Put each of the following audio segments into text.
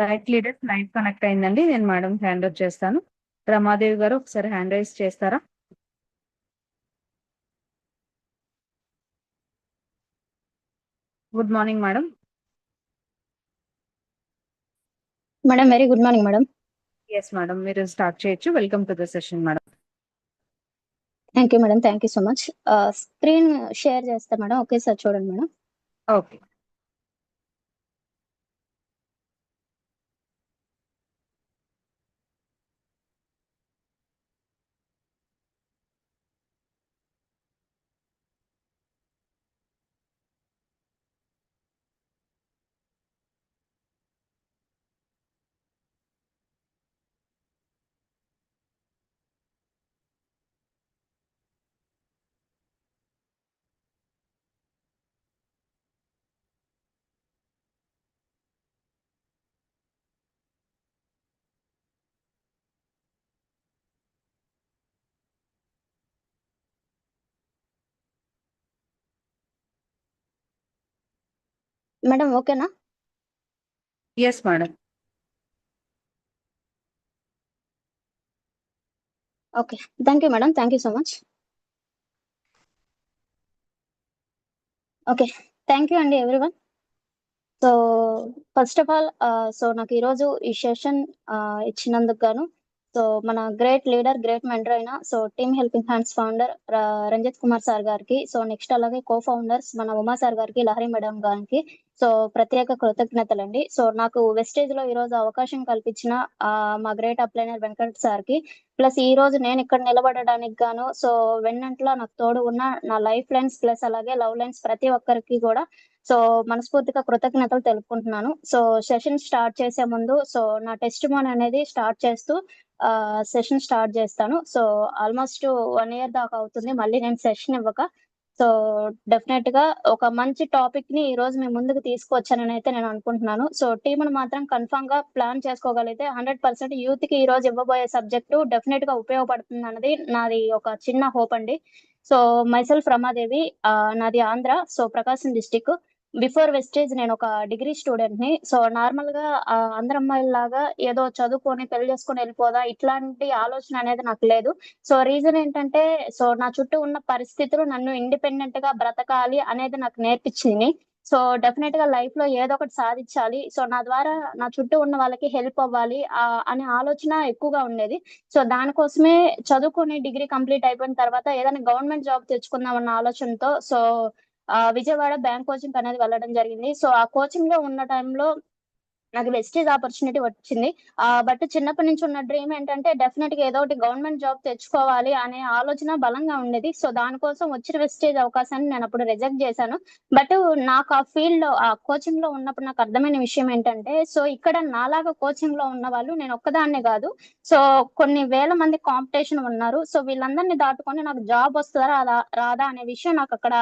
Right leaders live connect అయిందండి. నేను madam hand over చేస్తాను. రమాదేవి గారు ఒకసారి హ్యాండ్ రైజ్ చేస్తారా? Good morning madam. Madam very good morning madam. Yes madam, మీరు స్టార్ట్ చేయొచ్చు. Welcome to the session madam. Thank you madam, thank you so much. Screen share చేస్తా madam, ఒకేసారి చూడండి మేడం. ఓకే మేడం ఓకేనా? Yes madam. Okay, thank you madam, thank you so much. Okay, thank you అండి everyone. So first of all so నాకు ఈరోజు ఈ session ఇచ్చినందుకు గాను సో మన గ్రేట్ లీడర్, గ్రేట్ మెంటర్ అయిన so team helping hands founder Ranjith Kumar sir గారికి, so next అలాగే కో ఫౌండర్స్ మన ఉమా సార్ గారికి, లహరి మేడం గారికి సో ప్రత్యేక కృతజ్ఞతలండి. సో నాకు వెస్టేజ్ లో ఈ రోజు అవకాశం కల్పించిన మా గ్రేట్ అప్లైనర్ వెంకట్ సార్ కి, ప్లస్ ఈ రోజు నేను ఇక్కడ నిలబడడానికి గాను సో వెన్నంట్లా నాకు తోడు ఉన్న నా లైఫ్ లైన్స్ ప్లస్ అలాగే లవ్ లైన్స్ ప్రతి ఒక్కరికి కూడా సో మనస్ఫూర్తిగా కృతజ్ఞతలు తెలుపుకుంటున్నాను. సో సెషన్ స్టార్ట్ చేసే ముందు సో నా టెస్టిమోనీ అనేది స్టార్ట్ చేస్తూ సెషన్ స్టార్ట్ చేస్తాను. సో ఆల్మోస్ట్ 1 year దాకా అవుతుంది మళ్ళీ నేను సెషన్ ఇవ్వక. సో డెఫినెట్ గా ఒక మంచి టాపిక్ ని ఈ రోజు మీ ముందుకు తీసుకొచ్చానని అయితే నేను అనుకుంటున్నాను. సో టీమును మాత్రం కన్ఫర్మ్ గా ప్లాన్ చేసుకోగలిగితే 100% యూత్ కి ఈ రోజు ఇవ్వబోయే సబ్జెక్టు డెఫినెట్ గా ఉపయోగపడుతుంది అన్నది నాది ఒక చిన్న హోప్ అండి. సో మైసెల్ఫ్ రమాదేవి, నాది ఆంధ్ర, సో ప్రకాశం డిస్టిక్. బిఫోర్ వెస్టేజ్ నేను ఒక డిగ్రీ స్టూడెంట్ ని. సో నార్మల్ గా అందరు అమ్మాయిలాగా ఏదో చదువుకొని పెళ్లి చేసుకొని వెళ్ళిపోదా ఇట్లాంటి ఆలోచన అనేది నాకు లేదు. సో రీజన్ ఏంటంటే సో నా చుట్టూ ఉన్న పరిస్థితులు నన్ను ఇండిపెండెంట్ గా బ్రతకాలి అనేది నాకు నేర్పించింది. సో డెఫినెట్ గా లైఫ్ లో ఏదో ఒకటి సాధించాలి, సో నా ద్వారా నా చుట్టూ ఉన్న వాళ్ళకి హెల్ప్ అవ్వాలి అనే ఆలోచన ఎక్కువగా ఉండేది. సో దానికోసమే చదువుకొని డిగ్రీ కంప్లీట్ అయిపోయిన తర్వాత ఏదైనా గవర్నమెంట్ జాబ్ తెచ్చుకుందాం అన్న ఆలోచనతో సో విజయవాడ బ్యాంక్ కోచింగ్ అనేది వెళ్ళడం జరిగింది. సో ఆ కోచింగ్ లో ఉన్న టైంలో నాకు వెస్టేజ్ ఆపర్చునిటీ వచ్చింది. బట్ చిన్నప్పటి నుంచి ఉన్న డ్రీమ్ ఏంటంటే డెఫినెట్ గా ఏదో ఒకటి గవర్నమెంట్ జాబ్ తెచ్చుకోవాలి అనే ఆలోచన బలంగా ఉండేది. సో దానికోసం వచ్చిన వెస్టేజ్ అవకాశాన్ని నేను అప్పుడు రిజెక్ట్ చేశాను. బట్ నాకు ఆ ఫీల్డ్ లో ఆ కోచింగ్ లో ఉన్నప్పుడు నాకు అర్థమైన విషయం ఏంటంటే సో ఇక్కడ నాలాగా కోచింగ్ లో ఉన్న వాళ్ళు నేను ఒక్కదాన్నే కాదు, సో కొన్ని వేల మంది కాంపిటీషన్ ఉన్నారు. సో వీళ్ళందరినీ దాటుకొని నాకు జాబ్ వస్తుందా రాదా అనే విషయం నాకు అక్కడ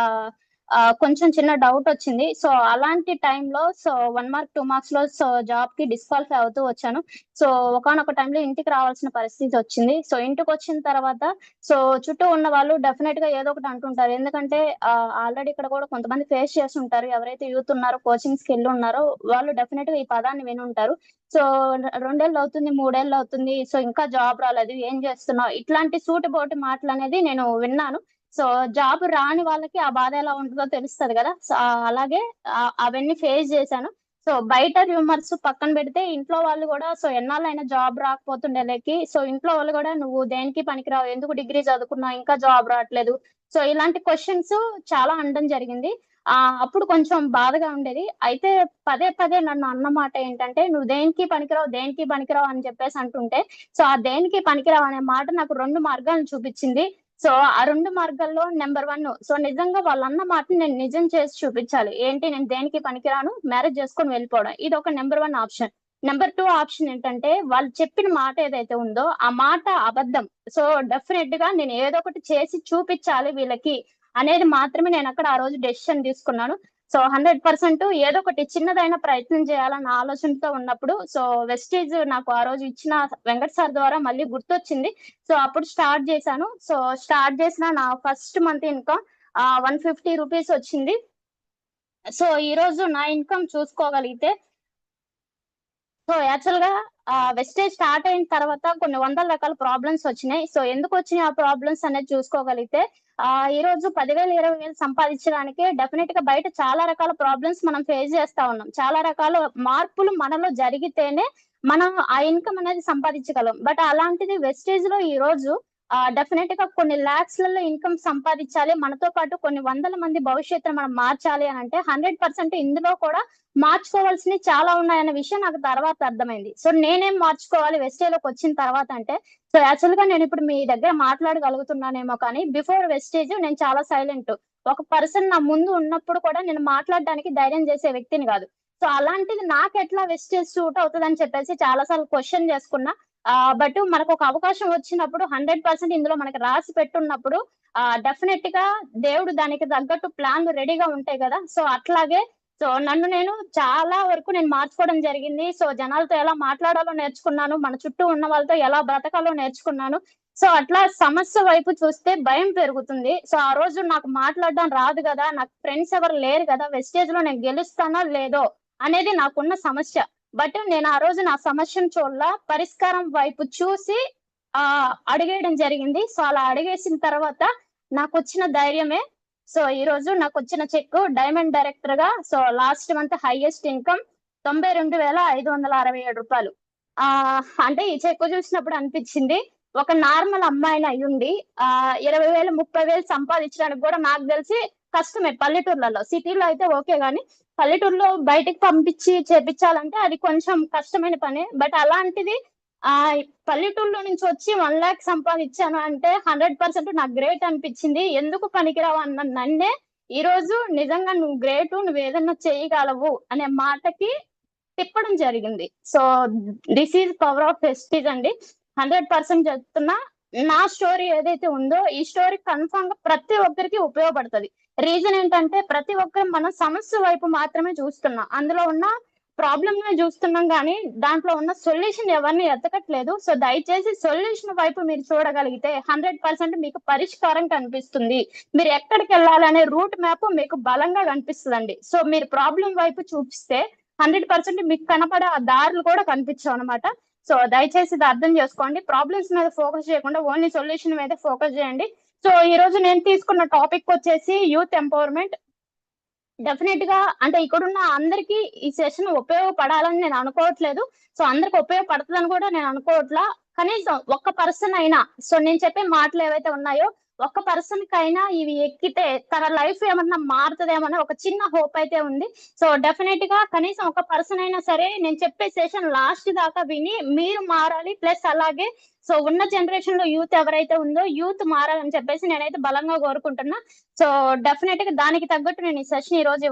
కొంచెం చిన్న డౌట్ వచ్చింది. సో అలాంటి టైంలో సో 1 mark 2 marks లో సో జాబ్ కి డిస్క్వాలిఫై అవుతూ వచ్చాను. సో ఒకానొక టైంలో ఇంటికి రావాల్సిన పరిస్థితి వచ్చింది. సో ఇంటికి వచ్చిన తర్వాత సో చుట్టూ ఉన్న వాళ్ళు డెఫినెట్ గా ఏదో ఒకటి అంటుంటారు. ఎందుకంటే ఆల్రెడీ ఇక్కడ కూడా కొంతమంది ఫేస్ చేస్తుంటారు. ఎవరైతే యూత్ ఉన్నారో కోచింగ్స్ కి వెళ్ళి ఉన్నారో వాళ్ళు డెఫినెట్ గా ఈ పదాన్ని విని ఉంటారు. సో 2 ఏళ్ళు అవుతుంది, 3 ఏళ్ళు అవుతుంది, సో ఇంకా జాబ్ రాలేదు, ఏం చేస్తున్నావు, ఇట్లాంటి సూటిబోటి మాటలు అనేది నేను విన్నాను. సో జాబ్ రాని వాళ్ళకి ఆ బాధ ఎలా ఉంటుందో తెలుస్తది కదా. సో అలాగే అవన్నీ ఫేస్ చేశాను. సో బయట రూమర్స్ పక్కన పెడితే ఇంట్లో వాళ్ళు కూడా సో ఎన్నాళ్ళైనా జాబ్ రాకపోతుండేలేకి సో ఇంట్లో వాళ్ళు కూడా నువ్వు దేనికి పనికిరావు, ఎందుకు డిగ్రీ చదువుకున్నావు, ఇంకా జాబ్ రావట్లేదు, సో ఇలాంటి క్వశ్చన్స్ చాలా అనడం జరిగింది. అప్పుడు కొంచెం బాధగా ఉండేది. అయితే పదే పదే నన్ను అన్న మాట ఏంటంటే నువ్వు దేనికి పనికిరావు, దేనికి పనికిరావు అని చెప్పేసి అంటుంటే సో ఆ దేనికి పనికిరావు అనే మాట నాకు 2 మార్గాలను చూపించింది. సో ఆ 2 మార్గాల్లో నెంబర్ 1 సో నిజంగా వాళ్ళన్న మాటని నేను నిజం చేసి చూపించాలి. ఏంటి, నేను దేనికి పనికిరాను, మ్యారేజ్ చేసుకొని వెళ్ళిపోవడం, ఇది ఒక నెంబర్ 1 ఆప్షన్. నెంబర్ 2 ఆప్షన్ ఏంటంటే వాళ్ళు చెప్పిన మాట ఏదైతే ఉందో ఆ మాట అబద్ధం. సో డెఫినెట్ గా నేను ఏదో ఒకటి చేసి చూపించాలి వీళ్ళకి అనేది మాత్రమే నేను అక్కడ ఆ రోజు డెసిషన్ తీసుకున్నాను. సో 100% ఏదో ఒకటి చిన్నదైనా ప్రయత్నం చేయాలన్న ఆలోచనతో ఉన్నప్పుడు సో వెస్టేజ్ నాకు ఆ రోజు ఇచ్చిన వెంకట్ సార్ ద్వారా మళ్ళీ గుర్తొచ్చింది. సో అప్పుడు స్టార్ట్ చేశాను. సో స్టార్ట్ చేసిన నా ఫస్ట్ మంత్ ఇన్కమ్ 150 రూపీస్ వచ్చింది. సో ఈ రోజు నా ఇన్కమ్ చూసుకోగలిగితే సో యాక్చువల్ గా వెస్టేజ్ స్టార్ట్ అయిన తర్వాత కొన్ని వందల రకాల ప్రాబ్లమ్స్ వచ్చినాయి. సో ఎందుకు వచ్చినాయి ఆ ప్రాబ్లమ్స్ అనేది చూసుకోగలిగితే ఈ రోజు 10,000 20,000 సంపాదించడానికి డెఫినెట్ గా బయట చాలా రకాల ప్రాబ్లమ్స్ మనం ఫేస్ చేస్తా ఉన్నాం. చాలా రకాల మార్పులు మనలో జరిగితేనే మనం ఆ ఇన్కమ్ అనేది సంపాదించగలం. బట్ అలాంటిది వెస్టేజ్ లో ఈ రోజు డెఫినెట్ గా కొన్ని లాక్స్ లలో ఇన్కమ్ సంపాదించాలి. మనతో పాటు కొన్ని వందల మంది భవిష్యత్తును మనం మార్చాలి అని అంటే 100% ఇందులో కూడా మార్చుకోవాల్సినవి చాలా ఉన్నాయన్న విషయం నాకు తర్వాత అర్థమైంది. సో నేనేం మార్చుకోవాలి వెస్టేజ్‌లోకి వచ్చిన తర్వాత అంటే, సో యాక్చువల్‌గా నేను ఇప్పుడు మీ దగ్గర మాట్లాడగలుగుతున్నానేమో కానీ బిఫోర్ వెస్టేజ్ నేను చాలా సైలెంట్. ఒక పర్సన్ నా ముందు ఉన్నప్పుడు కూడా నేను మాట్లాడడానికి ధైర్యం చేసే వ్యక్తిని కాదు. సో అలాంటిది నాకెట్లా వెస్టేజ్ సూట్ అవుతదని చెప్పేసి చాలా సార్లు క్వెషన్ చేసుకున్నా. బట్ మనకొక అవకాశం వచ్చినప్పుడు 100% ఇందులో మనకి రాసి పెట్టున్నప్పుడు డెఫినెట్‌గా దేవుడు దానికి తగ్గట్టు ప్లాన్‌లు రెడీగా ఉంటాయి గదా! సో అట్లాగే సో నన్ను నేను చాలా వరకు నేను మార్చుకోవడం జరిగింది. సో జనాలతో ఎలా మాట్లాడాలో నేర్చుకున్నాను. మన చుట్టూ ఉన్న వాళ్ళతో ఎలా బ్రతకాలో నేర్చుకున్నాను. సో అట్లా సమస్య వైపు చూస్తే భయం పెరుగుతుంది. సో ఆ రోజు నాకు మాట్లాడడం రాదు గదా! నాకు ఫ్రెండ్స్ ఎవరు లేరు గదా! వెస్టేజ్‌లో నేను గెలుస్తానో లేదో అనేది నాకున్న సమస్య. బట్ నేను ఆ రోజు నా సమస్యను చూడలా. పరిష్కారం వైపు చూసి అడుగేయడం జరిగింది. సో అలా అడుగేసిన తర్వాత నాకొచ్చిన ధైర్యమే సో ఈరోజు నాకొచ్చిన చెక్కు డైమండ్ డైరెక్టర్‌గా so last month highest income రూ. 92,567. అంటే ఈ చెక్కు చూసినప్పుడు అనిపిచ్చింది. ఒక నార్మల్ అమ్మాయిని అయ్యుండి 20,000, 30,000 సంపాదించడానికి గూడా నాకు తెలిసి కష్టమే పల్లెటూర్లలో. సిటీలో అయితే ఓకే గానీ, పల్లెటూరులో బయటికి పంపించి చేపిచ్చాలంటే అది కొంచెం కష్టమైన పనే. బట్ అలాంటిది పల్లెటూరులో నుంచి వచ్చి 1,00,000 సంపాదించాను అంటే 100% నాకు గ్రేట్ అనిపిచ్చింది. ఎందుకు పనికిరావు అన్న నన్నే ఈరోజు నిజంగా నువ్వు గ్రేటు, నువ్వేదన్నా చేయగలవు అనే మాటకి తిప్పడం జరిగింది. So this is power of Vestige అండి. 100% చెప్తున్నా. నా స్టోరీ ఏదైతే ఉందో ఈ స్టోరీ కన్ఫర్మ్‌గా ప్రతి ఒక్కరికి ఉపయోగపడతది. రీజన్ ఏంటంటే ప్రతి ఒక్కరం మనం సమస్య వైపు మాత్రమే చూస్తున్నాం. అందులో ఉన్న ప్రాబ్లమ్‌నే చూస్తున్నాం గానీ, దాంట్లో ఉన్న సొల్యూషన్ ఎవరిని ఎతకట్లేదు. సో దయచేసి సొల్యూషన్ వైపు మీరు చూడగలిగితే 100% మీకు పరిష్కారం కనిపిస్తుంది. మీరు ఎక్కడికెళ్ళాలనే రూట్ మ్యాప్ మీకు బలంగా కనిపిస్తదండి. సో మీరు ప్రాబ్లమ్ వైపు చూపిస్తే 100% మీకు కనపడే ఆ దారులు కూడా కనిపించవనమాట. సో దయచేసి ఇది అర్థం చేసుకోండి. ప్రాబ్లమ్స్ మీద ఫోకస్ చేయకుండా ఓన్లీ సొల్యూషన్ మీదే ఫోకస్ చేయండి. సో ఈరోజు నేను తీసుకున్న టాపిక్ వచ్చేసి యూత్ ఎంపవర్‌మెంట్. డెఫినెట్‌గా అంటే ఇక్కడున్న అందరికీ ఈ సెషన్ ఉపయోగపడాలని నేను అనుకోవట్లేదు. సో అందరికి ఉపయోగపడతదని కూడా నేను అనుకోవట్లా. కనీసం ఒక్క పర్సన్ అయినా సో నేను చెప్పే మాటలు ఏవైతే ఉన్నాయో ఒక్క పర్సన్ కైనా ఇవి ఎక్కితే తన లైఫ్ ఏమన్నా మారుతదేమో అని ఒక చిన్న హోప్ అయితే ఉంది. సో డెఫినెట్‌గా కనీసం ఒక పర్సన్ అయినా సరే నేను చెప్పే సెషన్ లాస్ట్ దాకా విని మీరు మారాలి. ప్లస్ అలాగే సో ఉన్న జనరేషన్‌లో యూత్ ఎవరైతే ఉందో యూత్ మారాలని చెప్పేసి నేనైతే బలంగా కోరుకుంటున్నా. సో డెఫినెట్‌గా దానికి తగ్గట్టు నేను ఈ సెషన్ ఈరోజు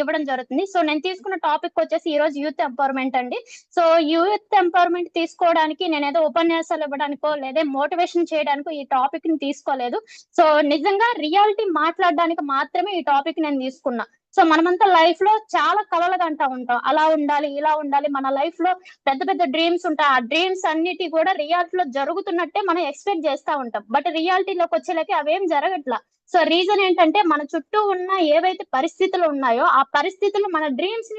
ఇవ్వడం జరుగుతుంది. సో నేను తీసుకున్న టాపిక్ వచ్చేసి ఈరోజు యూత్ ఎంపవర్‌మెంట్ అండి. సో యూత్ ఎంపవర్‌మెంట్ తీసుకోవడానికి నేనేదో ఉపన్యాసాలు ఇవ్వడానికో లేదా మోటివేషన్ చేయడానికో ఈ టాపిక్‌ని తీసుకోలేదు. సో నిజంగా రియాలిటీ మాట్లాడడానికి మాత్రమే ఈ టాపిక్ నేను తీసుకున్నా. సో మనమంతా లైఫ్‌లో చాలా కలలు కంటా ఉంటాం. అలా ఉండాలి, ఇలా ఉండాలి. మన లైఫ్‌లో పెద్ద పెద్ద డ్రీమ్స్ ఉంటాయి. ఆ డ్రీమ్స్ అన్నిటి కూడా రియాలిటీలో జరుగుతున్నట్టే మనం ఎక్స్‌పెక్ట్ చేస్తా ఉంటాం. బట్ రియాలిటీలోకి వచ్చేలకి అవేం జరగట్లా. సో రీజన్ ఏంటంటే మన చుట్టూ ఉన్న ఏవైతే పరిస్థితులు ఉన్నాయో ఆ పరిస్థితులు మన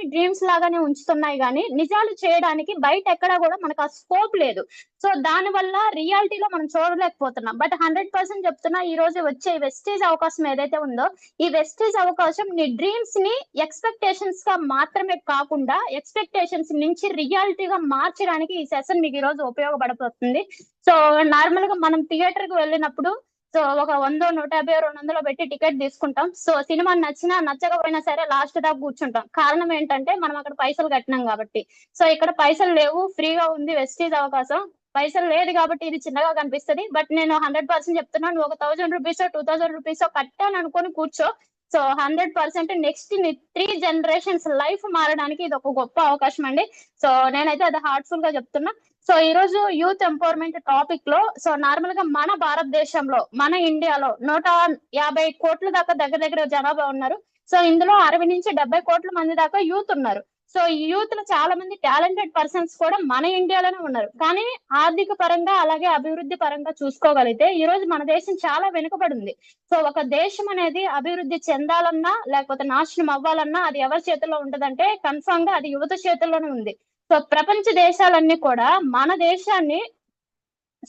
డ్రీమ్స్ లాగానే ఉంచుతున్నాయి గానీ నిజాలు చేయడానికి బయట ఎక్కడా కూడా మనకు ఆ స్కోప్ లేదు. సో దానివల్ల రియాలిటీలో మనం చూడలేకపోతున్నాం. బట్ 100% చెప్తున్నా ఈ రోజు వచ్చే వెస్టేజ్ అవకాశం ఏదైతే ఉందో ఈ వెస్టేజ్ అవకాశం నీ డ్రీమ్స్ ని ఎక్స్‌పెక్టేషన్స్ గా మాత్రమే కాకుండా ఎక్స్‌పెక్టేషన్స్ నుంచి రియాలిటీగా మార్చడానికి ఈ సెషన్ మీకు ఈ రోజు ఉపయోగపడబోతుంది. సో నార్మల్ గా మనం థియేటర్‌కి వెళ్ళినప్పుడు సో ఒక 100, 150, 200 పెట్టి టికెట్ తీసుకుంటాం. సో సినిమా నచ్చినా, నచ్చకపోయినా సరే లాస్ట్ దాకా కూర్చుంటాం. కారణం ఏంటంటే మనం అక్కడ పైసలు కట్టినాం కాబట్టి. సో ఇక్కడ పైసలు లేవు. ఫ్రీగా ఉంది వెస్టీజ్ అవకాశం. పైసలు లేదు కాబట్టి ఇది చిన్నగా కనిపిస్తది. బట్ నేను 100% చెప్తున్నా నువ్వు ఒక రూ. 1,000 2,000 కట్టాననుకోని కూర్చో. సో 100% నెక్స్ట్ నీ 3 జనరేషన్స్ లైఫ్ మారడానికి ఇది ఒక గొప్ప అవకాశం అండి. సో నేనైతే అది హార్ట్‌ఫుల్ గా చెప్తున్నా. సో ఈరోజు యూత్ ఎంపవర్‌మెంట్ టాపిక్ లో సో నార్మల్ గా మన భారతదేశంలో మన ఇండియాలో 150 కోట్ల దాకా దగ్గర దగ్గర జనాభా ఉన్నారు. సో ఇందులో 60-70 కోట్ల మంది దాకా యూత్ ఉన్నారు. సో ఈ యూత్ లో చాలా మంది టాలెంటెడ్ పర్సన్స్ కూడా మన ఇండియాలోనే ఉన్నారు. కానీ ఆర్థిక పరంగా అలాగే అభివృద్ధి పరంగా చూసుకోగలిగితే ఈ రోజు మన దేశం చాలా వెనుకబడి ఉంది. సో ఒక దేశం అనేది అభివృద్ధి చెందాలన్నా లేకపోతే నాశనం అవ్వాలన్నా అది ఎవరి చేతుల్లో ఉంటదంటే కన్ఫర్మ్ గా అది యువత చేతుల్లోనే ఉంది. సో ప్రపంచ దేశాలన్నీ కూడా మన దేశాన్ని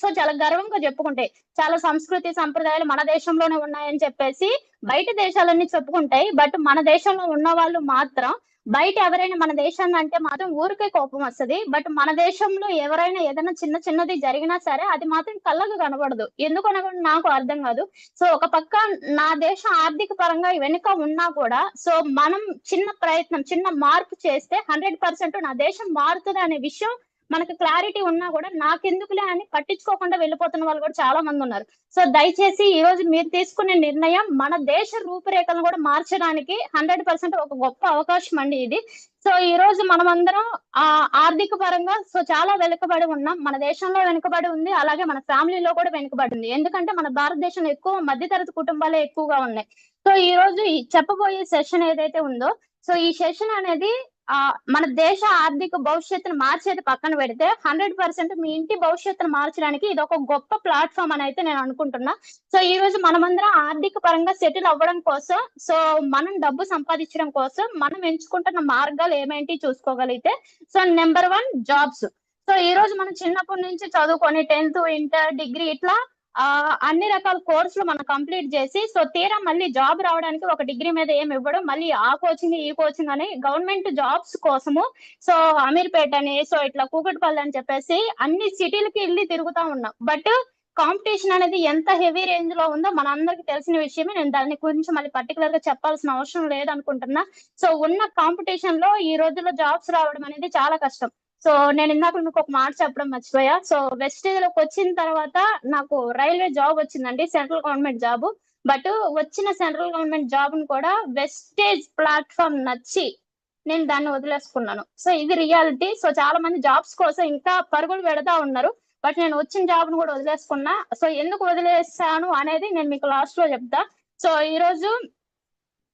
సో చాలా గర్వంగా చెప్పుకుంటాయి. చాలా సంస్కృతి, సంప్రదాయాలు మన దేశంలోనే ఉన్నాయని చెప్పేసి బయట దేశాలన్నీ చెప్పుకుంటాయి. బట్ మన దేశంలో ఉన్నవాళ్ళు మాత్రం బయట ఎవరైనా మన దేశాన్ని అంటే మాత్రం ఊరికే కోపం వస్తది. బట్ మన దేశంలో ఎవరైనా ఏదైనా చిన్న చిన్నది జరిగినా సరే అది మాత్రం కళ్ళకు కనబడదు. ఎందుకనో నాకు అర్థం కాదు. సో ఒక పక్క నా దేశం ఆర్థిక పరంగా వెనుక ఉన్నా కూడా సో మనం చిన్న ప్రయత్నం, చిన్న మార్పు చేస్తే 100% నా దేశం మారుతది అనే విషయం మనకు క్లారిటీ ఉన్నా కూడా నాకెందుకులే అని పట్టించుకోకుండా వెళ్ళిపోతున్న వాళ్ళు కూడా చాలా మంది ఉన్నారు. సో దయచేసి ఈ రోజు మీరు తీసుకునే నిర్ణయం మన దేశ రూపురేఖలను కూడా మార్చడానికి 100% ఒక గొప్ప అవకాశం అండి ఇది. సో ఈ రోజు మనమందరం ఆర్థిక పరంగా సో చాలా వెనుకబడి ఉన్నాం. మన దేశంలో వెనుకబడి ఉంది. అలాగే మన ఫ్యామిలీలో కూడా వెనుకబడి ఉంది. ఎందుకంటే మన భారతదేశంలో ఎక్కువ మధ్యతరగతి కుటుంబాలే ఎక్కువగా ఉన్నాయి. సో ఈ రోజు ఈ చెప్పబోయే సెషన్ ఏదైతే ఉందో సో ఈ సెషన్ అనేది మన దేశ ఆర్థిక భవిష్యత్తును మార్చేది పక్కన పెడితే 100% మీ ఇంటి భవిష్యత్తును మార్చడానికి ఇది ఒక గొప్ప ప్లాట్ఫామ్ అని అయితే నేను అనుకుంటున్నా. సో ఈ రోజు మనమందరం ఆర్థిక పరంగా సెటిల్ అవ్వడం కోసం సో మనం డబ్బు సంపాదించడం కోసం మనం ఎంచుకుంటున్న మార్గాలు ఏమేంటి చూసుకోగలిగితే సో నెంబర్ 1 జాబ్స్. సో ఈ రోజు మనం చిన్నప్పటి నుంచి చదువుకొని 10th, ఇంటర్, డిగ్రీ ఇట్లా అన్ని రకాల కోర్సులు మనం కంప్లీట్ చేసి సో తీరా మళ్ళీ జాబ్ రావడానికి ఒక డిగ్రీ మీద ఏమి ఇవ్వడం, మళ్ళీ ఆ కోచింగ్ ఈ కోచింగ్ అని గవర్నమెంట్ జాబ్స్ కోసము సో అమీర్పేట అని సో ఇట్లా కూకట్పల్లి అని చెప్పేసి అన్ని సిటీలకి వెళ్ళి తిరుగుతా ఉన్నాం. బట్ కాంపిటీషన్ అనేది ఎంత హెవీ రేంజ్ లో ఉందో మన అందరికి తెలిసిన విషయమే. నేను దాని గురించి మళ్ళీ పర్టికులర్ గా చెప్పాల్సిన అవసరం లేదనుకుంటున్నా. సో ఉన్న కాంపిటీషన్ లో ఈ రోజుల్లో జాబ్స్ రావడం అనేది చాలా కష్టం. సో నేను ఇందాక మీకు ఒక మాట చెప్పడం మర్చిపోయా. సో వెస్టేజ్ లోకి వచ్చిన తర్వాత నాకు రైల్వే జాబ్ వచ్చిందండి, సెంట్రల్ గవర్నమెంట్ జాబ్. బట్ వచ్చిన సెంట్రల్ గవర్నమెంట్ జాబ్ ను కూడా వెస్టేజ్ ప్లాట్ఫామ్ నచ్చి నేను దాన్ని వదిలేసుకున్నాను. సో ఇది రియాలిటీ. సో చాలా మంది జాబ్స్ కోసం ఇంకా పరుగులు పెడతా ఉన్నారు. బట్ నేను వచ్చిన జాబ్ ను కూడా వదిలేసుకున్నా. సో ఎందుకు వదిలేసాను అనేది నేను మీకు లాస్ట్ లో చెప్తా. సో ఈ రోజు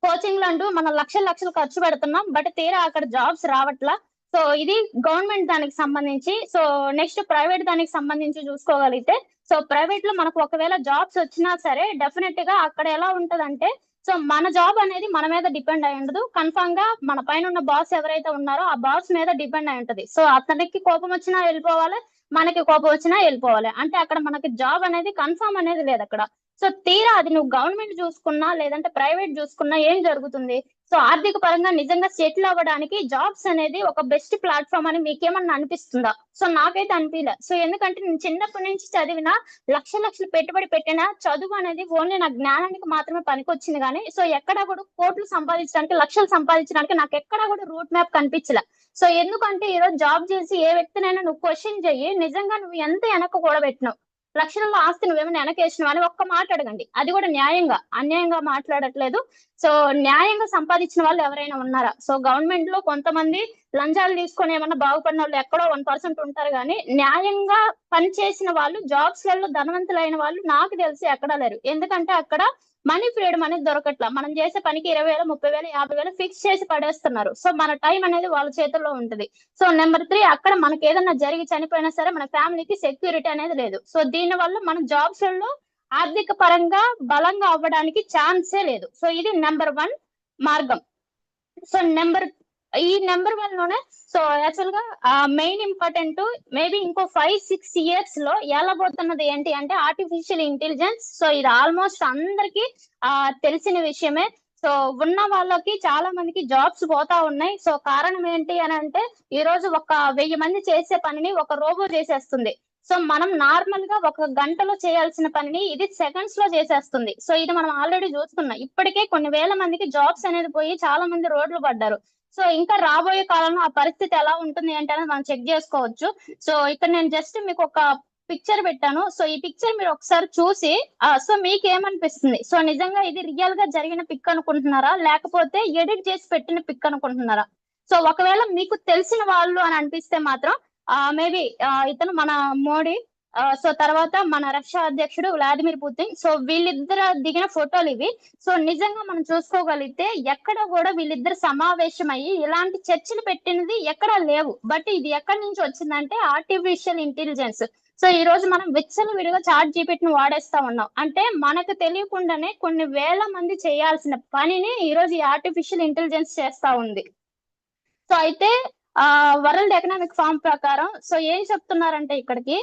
కోచింగ్ అంటూ మనం లక్షలు ఖర్చు పెడుతున్నాం. బట్ తీరా అక్కడ జాబ్స్ రావట్లా. సో ఇది గవర్నమెంట్ దానికి సంబంధించి. సో నెక్స్ట్ ప్రైవేట్ దానికి సంబంధించి చూసుకోగలిగితే సో ప్రైవేట్ లో మనకు ఒకవేళ జాబ్స్ వచ్చినా సరే డెఫినెట్ గా అక్కడ ఎలా ఉంటదంటే సో మన జాబ్ అనేది మన మీద డిపెండ్ అయి ఉండదు. కన్ఫర్మ్ గా మన పైన ఉన్న బాస్ ఎవరైతే ఉన్నారో ఆ బాస్ మీద డిపెండ్ అయి ఉంటది. సో అతనికి కోపం వచ్చినా వెళ్ళిపోవాలి, మనకి కోపం వచ్చినా వెళ్ళిపోవాలి. అంటే అక్కడ మనకి జాబ్ అనేది కన్ఫర్మ్ అనేది లేదు అక్కడ. సో తీరా అది నువ్వు గవర్నమెంట్ చూసుకున్నా లేదంటే ప్రైవేట్ చూసుకున్నా ఏం జరుగుతుంది? సో ఆర్థిక పరంగా నిజంగా సెటిల్ అవ్వడానికి జాబ్స్ అనేది ఒక బెస్ట్ ప్లాట్ఫామ్ అని మీకేమన్నా అనిపిస్తుందా? సో నాకైతే అనిపించలే. సో ఎందుకంటే నేను చిన్నప్పటి నుంచి చదివిన లక్షలు పెట్టుబడి పెట్టిన చదువు అనేది ఓన్లీ నా జ్ఞానానికి మాత్రమే పనికొచ్చింది. కానీ సో ఎక్కడా కూడా కోట్లు సంపాదించడానికి, లక్షలు సంపాదించడానికి నాకు ఎక్కడా కూడా రూట్ మ్యాప్ కనిపించలే. సో ఎందుకంటే ఈరోజు జాబ్ చేసి ఏ వ్యక్తినైనా నువ్వు క్వశ్చన్ చెయ్యి, నిజంగా నువ్వు ఎంత వెనక కూడబెట్టినావు, లక్షల్లో ఆస్తి నువ్వేమైనా వెనకేసినావు అని ఒక్క మాట అడగండి. అది కూడా న్యాయంగా, అన్యాయంగా మాట్లాడట్లేదు. సో న్యాయంగా సంపాదించిన వాళ్ళు ఎవరైనా ఉన్నారా? సో గవర్నమెంట్ లో కొంతమంది లంచాలు తీసుకొని ఏమన్నా బాగుపడిన వాళ్ళు ఎక్కడో 1% ఉంటారు. కానీ న్యాయంగా పనిచేసిన వాళ్ళు, జాబ్స్ లలో ధనవంతులైన వాళ్ళు నాకు తెలిసి ఎక్కడా లేరు. ఎందుకంటే అక్కడ మనీ ఫ్రీడమ్ అనేది దొరకట్లా. మనం చేసే పనికి 20,000, 30,000, 50,000 ఫిక్స్ చేసి పడేస్తున్నారు. సో మన టైం అనేది వాళ్ళ చేతుల్లో ఉంటది. సో నెంబర్ 3 అక్కడ మనకి ఏదన్నా జరిగి చనిపోయినా సరే మన ఫ్యామిలీకి సెక్యూరిటీ అనేది లేదు. సో దీని వల్ల మన జాబ్స్ లలో ఆర్థిక పరంగా బలంగా అవ్వడానికి ఛాన్సే లేదు. సో ఇది నెంబర్ 1 మార్గం. సో ఈ నెంబర్ 1 లోనే సో యాక్చువల్ గా మెయిన్ ఇంపార్టెంట్ మేబీ ఇంకో 5-6 ఇయర్స్ లో వెళ్ళబోతున్నది ఏంటి అంటే ఆర్టిఫిషియల్ ఇంటెలిజెన్స్. సో ఇది ఆల్మోస్ట్ అందరికి తెలిసిన విషయమే. సో ఉన్న వాళ్ళకి చాలా మందికి జాబ్స్ పోతా ఉన్నాయి. సో కారణం ఏంటి అని అంటే ఈ రోజు ఒక 1000 మంది చేసే పనిని ఒక రోబో చేసేస్తుంది. సో మనం నార్మల్ గా ఒక గంటలో చేయాల్సిన పనిని ఇది సెకండ్స్ లో చేసేస్తుంది. సో ఇది మనం ఆల్రెడీ చూస్తున్నాం. ఇప్పటికే కొన్ని వేల మందికి జాబ్స్ అనేది పోయి చాలా మంది రోడ్లు పడ్డారు. సో ఇంకా రాబోయే కాలంలో ఆ పరిస్థితి ఎలా ఉంటుంది అంటే మనం చెక్ చేసుకోవచ్చు. సో ఇక్కడ నేను జస్ట్ మీకు ఒక పిక్చర్ పెట్టాను. సో ఈ పిక్చర్ మీరు ఒకసారి చూసి సో మీకు ఏమనిపిస్తుంది? సో నిజంగా ఇది రియల్ గా జరిగిన పిక్ అనుకుంటున్నారా లేకపోతే ఎడిట్ చేసి పెట్టిన పిక్ అనుకుంటున్నారా? సో ఒకవేళ మీకు తెలిసిన వాళ్ళు అని అనిపిస్తే మాత్రం మేబీ ఇతను మన మోడీ, సో తర్వాత మన రష్యా అధ్యక్షుడు వ్లాదిమిర్ పుతిన్. సో వీళ్ళిద్దరు దిగిన ఫోటోలు ఇవి. సో నిజంగా మనం చూసుకోగలిగితే ఎక్కడ కూడా వీళ్ళిద్దరు సమావేశం అయ్యి ఇలాంటి చర్చలు పెట్టినది ఎక్కడా లేవు. బట్ ఇది ఎక్కడి నుంచి వచ్చిందంటే ఆర్టిఫిషియల్ ఇంటెలిజెన్స్. సో ఈ రోజు మనం విచ్చలవిడిగా చాట్ జీపీటీని వాడేస్తా ఉన్నాం. అంటే మనకు తెలియకుండానే కొన్ని వేల మంది చేయాల్సిన పనిని ఈ రోజు ఈ ఆర్టిఫిషియల్ ఇంటెలిజెన్స్ చేస్తా ఉంది. సో అయితే వరల్డ్ ఎకనామిక్ ఫార్మ్ ప్రకారం సో ఏం చెప్తున్నారంటే ఇక్కడికి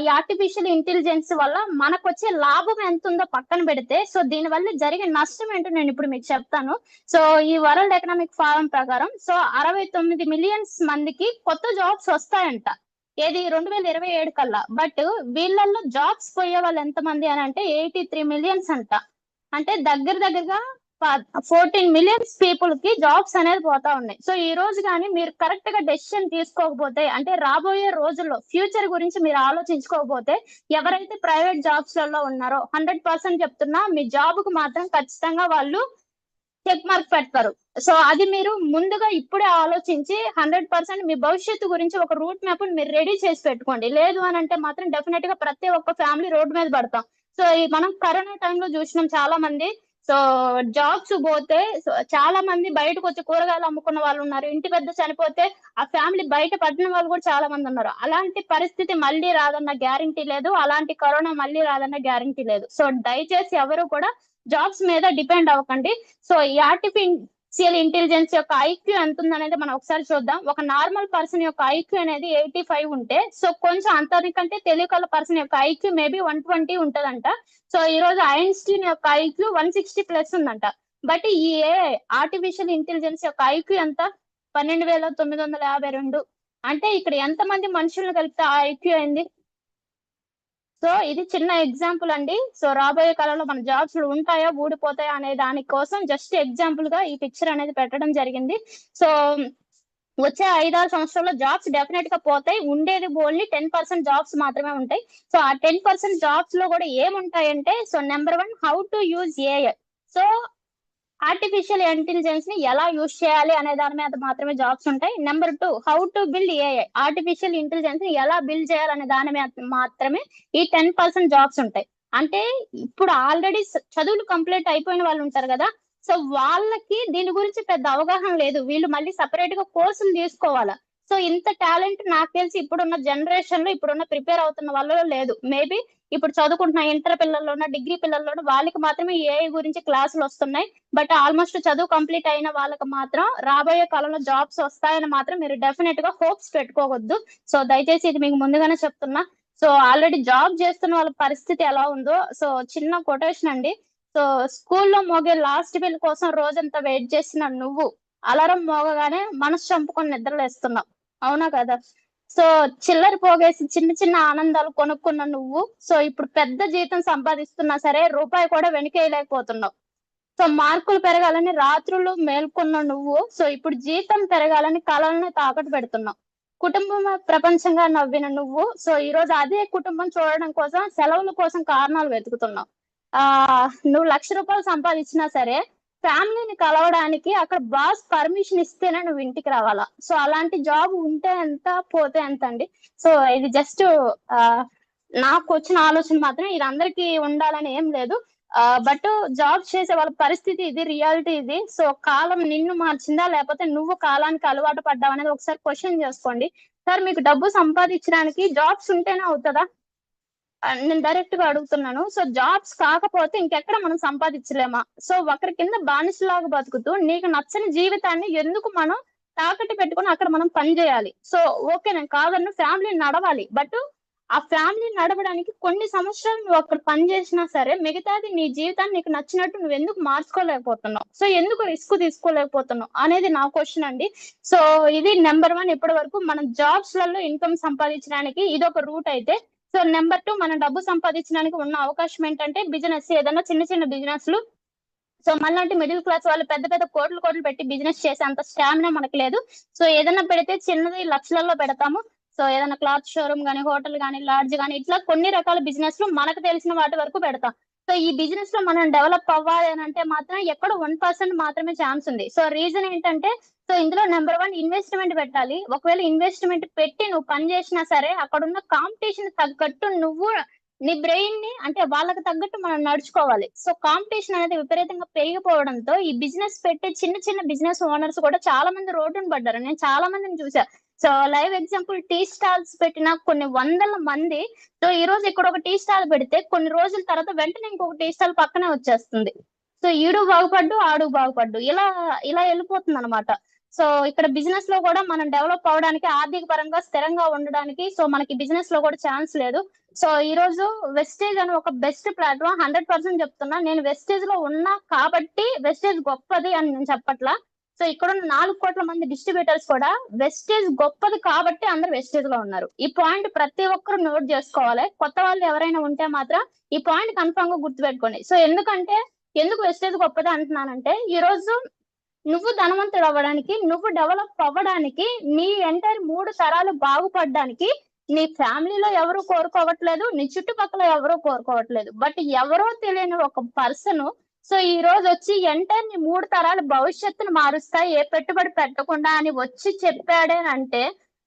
ఈ ఆర్టిఫిషియల్ ఇంటెలిజెన్స్ వల్ల మనకు వచ్చే లాభం ఎంత ఉందో పక్కన పెడితే సో దీని వల్ల జరిగే నష్టం ఏంటో నేను ఇప్పుడు మీకు చెప్తాను. సో ఈ వరల్డ్ ఎకనామిక్ ఫారం ప్రకారం సో 69 మిలియన్స్ మందికి కొత్త జాబ్స్ వస్తాయంట ఏది 2027 కల్లా. బట్ వీళ్ళల్లో జాబ్స్ పోయే వాళ్ళు ఎంతమంది అని అంటే 83 మిలియన్స్ అంట. అంటే దగ్గరగా 14 మిలియన్స్ పీపుల్ కి జాబ్స్ అనేది పోతా ఉన్నాయి. సో ఈ రోజు కానీ మీరు కరెక్ట్ గా డెసిషన్ తీసుకోకపోతే అంటే రాబోయే రోజుల్లో ఫ్యూచర్ గురించి మీరు ఆలోచించుకోకపోతే ఎవరైతే ప్రైవేట్ జాబ్స్ లలో ఉన్నారో 100% చెప్తున్నా మీ జాబ్ కు మాత్రం ఖచ్చితంగా వాళ్ళు చెక్ మార్క్ పెడతారు. సో అది మీరు ముందుగా ఇప్పుడే ఆలోచించి 100% మీ భవిష్యత్తు గురించి ఒక రూట్ మ్యాప్ మీరు రెడీ చేసి పెట్టుకోండి. లేదు అని అంటే మాత్రం డెఫినెట్ గా ప్రతి ఒక్క ఫ్యామిలీ రోడ్డు మీద పడతాం. సో ఈ మనం కరోనా టైంలో చూసినాం చాలా మంది. సో జాబ్స్ పోతే చాలా మంది బయటకు వచ్చి కూరగాయలు అమ్ముకున్న వాళ్ళు ఉన్నారు. ఇంటి పెద్ద చనిపోతే ఆ ఫ్యామిలీ బయట పడిన వాళ్ళు కూడా చాలా మంది ఉన్నారు. అలాంటి పరిస్థితి మళ్ళీ రాదన్న గ్యారంటీ లేదు. అలాంటి కరోనా మళ్ళీ రాదన్న గ్యారంటీ లేదు. సో దయచేసి ఎవరు కూడా జాబ్స్ మీద డిపెండ్ అవ్వకండి. సో ఈ ఆర్టిఫిషియల్ ఇంటెలిజెన్స్ యొక్క ఐక్యూ ఎంత ఉందనేది మనం ఒకసారి చూద్దాం. ఒక నార్మల్ పర్సన్ యొక్క ఐక్యూ అనేది 85 ఉంటే సో కొంచెం అంతకంటే తెలియకల పర్సన్ యొక్క ఐక్యూ మేబీ 120 ఉంటదంట. సో ఈ రోజు ఐన్స్టీన్ యొక్క ఐక్యూ 160+ ఉందంట. బట్ ఈ ఆర్టిఫిషియల్ ఇంటెలిజెన్స్ యొక్క ఐక్యూ ఎంత 12,952. అంటే ఇక్కడ ఎంతమంది మనుషులను కలిపితే ఆ ఐక్యూ అయింది. సో ఇది చిన్న ఎగ్జాంపుల్ అండి. సో రాబోయే కాలంలో మన జాబ్స్ ఉంటాయా ఊడిపోతాయా అనే దానికోసం జస్ట్ ఎగ్జాంపుల్ గా ఈ పిక్చర్ అనేది పెట్టడం జరిగింది. సో వచ్చే 5-6 సంవత్సరాల్లో జాబ్స్ డెఫినెట్ గా పోతాయి. ఉండేది ఓన్లీ 10% జాబ్స్ మాత్రమే ఉంటాయి. సో ఆ 10% జాబ్స్ లో కూడా ఏముంటాయంటే so number 1 how to use AI. So artificial intelligence ని ఎలా యూజ్ చేయాలి అనే దాని మీద మాత్రమే జాబ్స్ ఉంటాయి. Number 2 how to build AI. Artificial intelligence ని ఎలా బిల్డ్ చేయాలనే దాని మీద మాత్రమే ఈ 10% జాబ్స్ ఉంటాయి. అంటే ఇప్పుడు ఆల్రెడీ చదువులు కంప్లీట్ అయిపోయిన వాళ్ళు ఉంటారు కదా. సో వాళ్ళకి దీని గురించి పెద్ద అవగాహన లేదు. వీళ్ళు మళ్ళీ సపరేట్ గా కోర్సులు తీసుకోవాలా. సో ఇంత టాలెంట్ నాకు తెలిసి ఇప్పుడున్న జనరేషన్ లో ఇప్పుడున్న ప్రిపేర్ అవుతున్న వాళ్ళలో లేదు. మేబీ ఇప్పుడు చదువుకుంటున్న ఇంటర్ పిల్లల్లోనూ డిగ్రీ పిల్లల్లోనూ వాళ్ళకి మాత్రమే ఏఐ గురించి క్లాసులు వస్తున్నాయి. బట్ ఆల్మోస్ట్ చదువు కంప్లీట్ అయిన వాళ్ళకి మాత్రం రాబోయే కాలంలో జాబ్స్ వస్తాయని మాత్రం మీరు డెఫినెట్ గా హోప్స్ పెట్టుకోవద్దు. సో దయచేసి ఇది మీకు ముందుగానే చెప్తున్నా. సో ఆల్రెడీ జాబ్ చేస్తున్న వాళ్ళ పరిస్థితి ఎలా ఉందో సో చిన్న కొటేషన్ అండి. సో స్కూల్లో మోగే లాస్ట్ బిల్ కోసం రోజంతా వెయిట్ చేసిన నువ్వు అలారం మోగగానే మనసు చంపుకొని నిద్రలేస్తున్నావు. అవునా కదా. సో చిల్లర పోగేసి చిన్న చిన్న ఆనందాలు కొనుక్కున్న నువ్వు సో ఇప్పుడు పెద్ద జీతం సంపాదిస్తున్నా సరే రూపాయి కూడా వెనకేయలేకపోతున్నావు. సో మార్కులు పెరగాలని రాత్రులు మేల్కొన్న నువ్వు సో ఇప్పుడు జీతం పెరగాలని కళలను తాకట్టు పెడుతున్నావు. కుటుంబం ప్రపంచంగా నవ్విన నువ్వు సో ఈ రోజు అదే కుటుంబం చూడడం కోసం సెలవుల కోసం కారణాలు వెతుకుతున్నావు. నువ్వు 1,00,000 రూపాయలు సంపాదించినా సరే ఫ్యామిలీని కలవడానికి అక్కడ బాస్ పర్మిషన్ ఇస్తేనే నువ్వు ఇంటికి రావాలా. సో అలాంటి జాబ్ ఉంటే ఎంత పోతే ఎంత అండి. సో ఇది జస్ట్ నాకు వచ్చిన ఆలోచన మాత్రం ఇది అందరికీ ఉండాలని ఏం లేదు. బట్ జాబ్ చేసే వాళ్ళ పరిస్థితి ఇది, రియాలిటీ ఇది. సో కాలం నిన్ను మార్చిందా లేకపోతే నువ్వు కాలానికి అలవాటు పడ్డావు అనేది ఒకసారి క్వశ్చన్ చేసుకోండి. సార్ మీకు డబ్బు సంపాదించడానికి జాబ్స్ ఉంటేనే అవుతుందా? నేను డైరెక్ట్ గా అడుగుతున్నాను. సో జాబ్స్ కాకపోతే ఇంకెక్కడ మనం సంపాదించలేమా? సో ఒకరి కింద బానిసలాగా బతుకుతూ నీకు నచ్చని జీవితాన్ని ఎందుకు మనం తాకట్టు పెట్టుకుని అక్కడ మనం పని చేయాలి? సో ఓకే నేను కాదన్న ఫ్యామిలీ నడవాలి. బట్ ఆ ఫ్యామిలీ నడవడానికి కొన్ని సంవత్సరాలు నువ్వు అక్కడ పని చేసినా సరే మిగతాది నీ జీవితాన్ని నీకు నచ్చినట్టు నువ్వు ఎందుకు మార్చుకోలేకపోతున్నావు? సో ఎందుకు రిస్క్ తీసుకోలేకపోతున్నావు అనేది నా క్వశ్చన్ అండి. సో ఇది నెంబర్ 1 ఇప్పటి వరకు మనం జాబ్స్ లలో ఇన్కమ్ సంపాదించడానికి ఇది ఒక రూట్ అయితే. సో నెంబర్ 2 మనం డబ్బు సంపాదించడానికి ఉన్న అవకాశం ఏంటంటే బిజినెస్, ఏదైనా చిన్న చిన్న బిజినెస్లు. సో మళ్ళీ మిడిల్ క్లాస్ వాళ్ళు పెద్ద పెద్ద కోట్లు పెట్టి బిజినెస్ చేసే అంత స్టామినా మనకు లేదు. సో ఏదైనా పెడితే చిన్నది లక్షలలో పెడతాము. సో ఏదైనా క్లాత్ షోరూమ్ కానీ, హోటల్ కానీ, లాడ్జ్ కానీ ఇట్లా కొన్ని రకాల బిజినెస్ లు మనకు తెలిసిన వాటి వరకు పెడతాం. సో ఈ బిజినెస్ లో మనం డెవలప్ అవ్వాలి అని అంటే మాత్రం ఎక్కడో 1% మాత్రమే ఛాన్స్ ఉంది. సో రీజన్ ఏంటంటే సో ఇందులో నెంబర్ 1 ఇన్వెస్ట్మెంట్ పెట్టాలి. ఒకవేళ ఇన్వెస్ట్మెంట్ పెట్టి నువ్వు పని చేసినా సరే అక్కడ ఉన్న కాంపిటీషన్ తగ్గట్టు నువ్వు నీ బ్రెయిన్ ని అంటే వాళ్ళకి తగ్గట్టు మనం నడుచుకోవాలి. సో కాంపిటీషన్ అనేది విపరీతంగా పెరిగిపోవడంతో ఈ బిజినెస్ పెట్టే చిన్న చిన్న బిజినెస్ ఓనర్స్ కూడా చాలా మంది రోడ్డున పడ్డారు. నేను చాలా మందిని చూసా. So live example tea stalls పెట్టిన కొన్ని వందల మంది సో ఈ రోజు ఇక్కడ ఒక టీ స్టాల్ పెడితే కొన్ని రోజుల తర్వాత వెంటనే ఇంకొక టీ స్టాల్ పక్కనే వచ్చేస్తుంది. సో ఈడు బాగుపడ్డు ఆడు బాగుపడ్డు ఇలా ఇలా వెళ్ళిపోతుంది అనమాట. సో ఇక్కడ బిజినెస్ లో కూడా మనం డెవలప్ అవడానికి, ఆర్థిక పరంగా స్థిరంగా ఉండడానికి సో మనకి బిజినెస్ లో కూడా ఛాన్స్ లేదు. సో ఈ రోజు వెస్టేజ్ అని ఒక బెస్ట్ ప్లాట్ఫామ్ 100% చెప్తున్నా. నేను వెస్టేజ్ లో ఉన్నా కాబట్టి వెస్టేజ్ గొప్పది అని నేను చెప్పట్లా. సో ఇక్కడ ఉన్న 4 కోట్ల మంది డిస్ట్రిబ్యూటర్స్ కూడా వెస్టేజ్ గొప్పది కాబట్టి అందరు వెస్టేజ్ లో ఉన్నారు. ఈ పాయింట్ ప్రతి ఒక్కరు నోట్ చేసుకోవాలి. కొత్త వాళ్ళు ఎవరైనా ఉంటే మాత్రం ఈ పాయింట్ కన్ఫర్మ్ గా గుర్తుపెట్టుకోండి. సో ఎందుకు వెస్టేజ్ గొప్పది అంటున్నానంటే, ఈ రోజు నువ్వు ధనవంతుడు అవ్వడానికి, నువ్వు డెవలప్ అవ్వడానికి, నీ ఎంటైర్ 3 తరాలు బాగుపడడానికి నీ ఫ్యామిలీలో ఎవరు కోరుకోవట్లేదు, నీ చుట్టుపక్కల ఎవరు కోరుకోవట్లేదు. బట్ ఎవరో తెలియని ఒక పర్సన్ సో ఈ రోజు వచ్చి ఎంటైర్ నీ 3 తరాల భవిష్యత్తును మారుస్తా ఏ పెట్టుబడి పెట్టకుండా అని వచ్చి చెప్పాడే అంటే,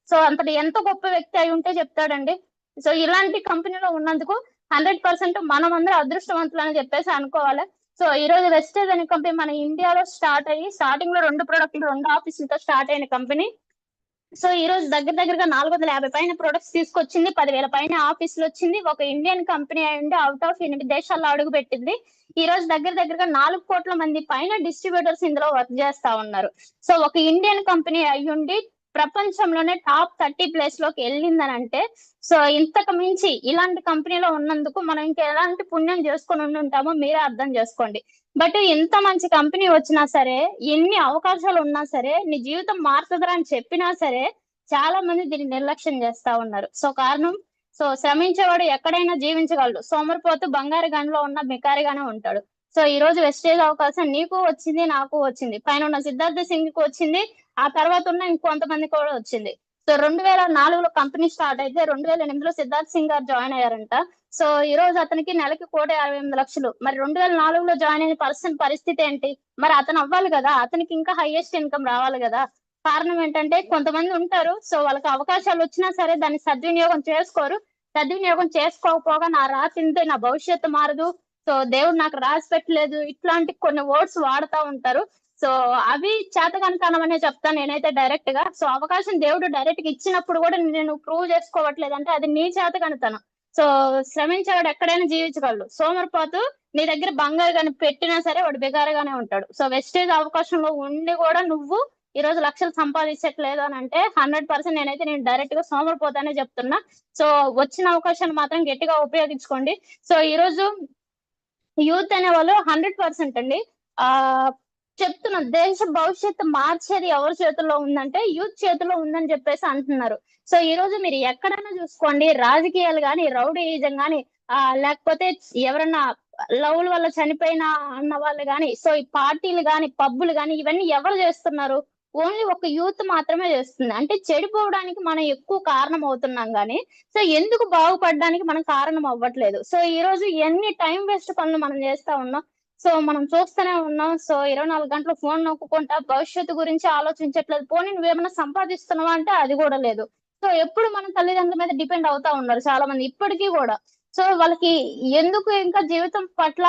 సో అంతటి ఎంత గొప్ప వ్యక్తి అయి ఉంటే చెప్తాడండి. సో ఇలాంటి కంపెనీలో ఉన్నందుకు 100% మనం అందరూ అదృష్టవంతులు అని చెప్పేసి అనుకోవాలి. సో ఈ రోజు వెస్టేజ్ అనే కంపెనీ మన ఇండియాలో స్టార్ట్ అయ్యి స్టార్టింగ్ లో 2 ప్రొడక్ట్లు 2 ఆఫీసులతో స్టార్ట్ అయిన కంపెనీ. సో ఈ రోజు దగ్గరగా 450 పైన ప్రొడక్ట్స్ తీసుకొచ్చింది, 10,000 పైన ఆఫీసులు వచ్చింది. ఒక ఇండియన్ కంపెనీ అయ్యింది, అవుట్ ఆఫ్ 8 దేశాల్లో అడుగు పెట్టింది. ఈ రోజు దగ్గరగా 4 కోట్ల మంది పైన డిస్ట్రిబ్యూటర్స్ ఇందులో వర్క్ చేస్తా ఉన్నారు. సో ఒక ఇండియన్ కంపెనీ అయ్యుండి ప్రపంచంలోనే టాప్ 30 ప్లేస్ లోకి వెళ్ళిందని అంటే, సో ఇంతకు మించి ఇలాంటి కంపెనీలో ఉన్నందుకు మనం ఇంకా ఎలాంటి పుణ్యం చేసుకొని ఉంటామో మీరే అర్థం చేసుకోండి. బట్ ఎంత మంచి కంపెనీ వచ్చినా సరే, ఎన్ని అవకాశాలు ఉన్నా సరే, నీ జీవితం మారుతుందా అని చెప్పినా సరే చాలా మంది దీన్ని నిర్లక్ష్యం చేస్తా ఉన్నారు. సో కారణం, సో శ్రమించేవాడు ఎక్కడైనా జీవించగలడు, సోమరిపోతూ బంగారు గనిలో ఉన్న బికారిగానే ఉంటాడు. సో ఈ రోజు వెస్టేజ్ అవకాశం నీకు వచ్చింది, నాకు వచ్చింది, పైన ఉన్న సిద్ధార్థ సింగ్ కు వచ్చింది, ఆ తర్వాత ఉన్న ఇంకొంతమంది కూడా వచ్చింది. సో 2004లో కంపెనీ స్టార్ట్ అయితే 2008లో సిద్ధార్థ్ సింగ్ గారు జాయిన్ అయ్యారంట. సో ఈ రోజు అతనికి నెలకి 1,68,00,000. మరి 2004లో జాయిన్ అయిన పర్సన్ పరిస్థితి ఏంటి? మరి అతను అవ్వాలి కదా, అతనికి ఇంకా హైయెస్ట్ ఇన్కమ్ రావాలి కదా. కారణం ఏంటంటే కొంతమంది ఉంటారు, సో వాళ్ళకి అవకాశాలు వచ్చినా సరే దాన్ని సద్వినియోగం చేసుకోరు. సద్వినియోగం చేసుకోకపోగా నా రాసిందే నా భవిష్యత్తు మారదు, సో దేవుడు నాకు రాసి పెట్టలేదు, ఇట్లాంటి కొన్ని వర్డ్స్ వాడుతూ ఉంటారు. సో అవి చేతకానితనం అనే చెప్తాను నేనైతే డైరెక్ట్ గా. సో అవకాశం దేవుడు డైరెక్ట్ గా ఇచ్చినప్పుడు కూడా నేను ప్రూవ్ చేసుకోవట్లేదు అంటే అది నీ చేతకానితనం. సో శ్రమించేవాడు ఎక్కడైనా జీవించగలడు, సోమరిపోతూ నీ దగ్గర బంగారు కానీ పెట్టినా సరే వాడు బిగారుగానే ఉంటాడు. సో వెస్టేజ్ అవకాశంలో ఉండి కూడా నువ్వు ఈ రోజు లక్షలు సంపాదించట్లేదు అని అంటే 100% నేను డైరెక్ట్ గా సోమరిపోతానే చెప్తున్నా. సో వచ్చిన అవకాశాన్ని మాత్రం గట్టిగా ఉపయోగించుకోండి. సో ఈ రోజు యూత్ అనే వాళ్ళు 100% అండి ఆ చెప్తున్నా, దేశ భవిష్యత్తు మార్చేది ఎవరి చేతుల్లో ఉందంటే యూత్ చేతిలో ఉందని చెప్పేసి అంటున్నారు. సో ఈ రోజు మీరు ఎక్కడైనా చూసుకోండి, రాజకీయాలు గాని, రౌడీయిజం గాని, లేకపోతే ఎవరన్నా లవ్ల వల్ల చనిపోయిన అన్న వాళ్ళు గాని, సో ఈ పార్టీలు గాని, పబ్బులు గాని, ఇవన్నీ ఎవరు చేస్తున్నారు? ఓన్లీ ఒక యూత్ మాత్రమే చేస్తుంది. అంటే చెడిపోవడానికి మనం ఎక్కువ కారణం అవుతున్నాం గానీ, సో ఎందుకు బాగుపడడానికి మనం కారణం అవ్వట్లేదు. సో ఈ రోజు ఎన్ని టైం వేస్ట్ పనులు మనం చేస్తా ఉన్నాం. సో మనం చూస్తూనే ఉన్నాం. సో 24 గంటలు ఫోన్ నొక్కుంటా భవిష్యత్తు గురించి ఆలోచించట్లేదు. పోనీ నువ్వేమన్నా సంపాదిస్తున్నావా అంటే అది కూడా లేదు. సో ఎప్పుడు మన తల్లిదండ్రుల మీద డిపెండ్ అవుతా ఉన్నారు చాలా మంది ఇప్పటికీ కూడా. సో వాళ్ళకి ఎందుకు ఇంకా జీవితం పట్ల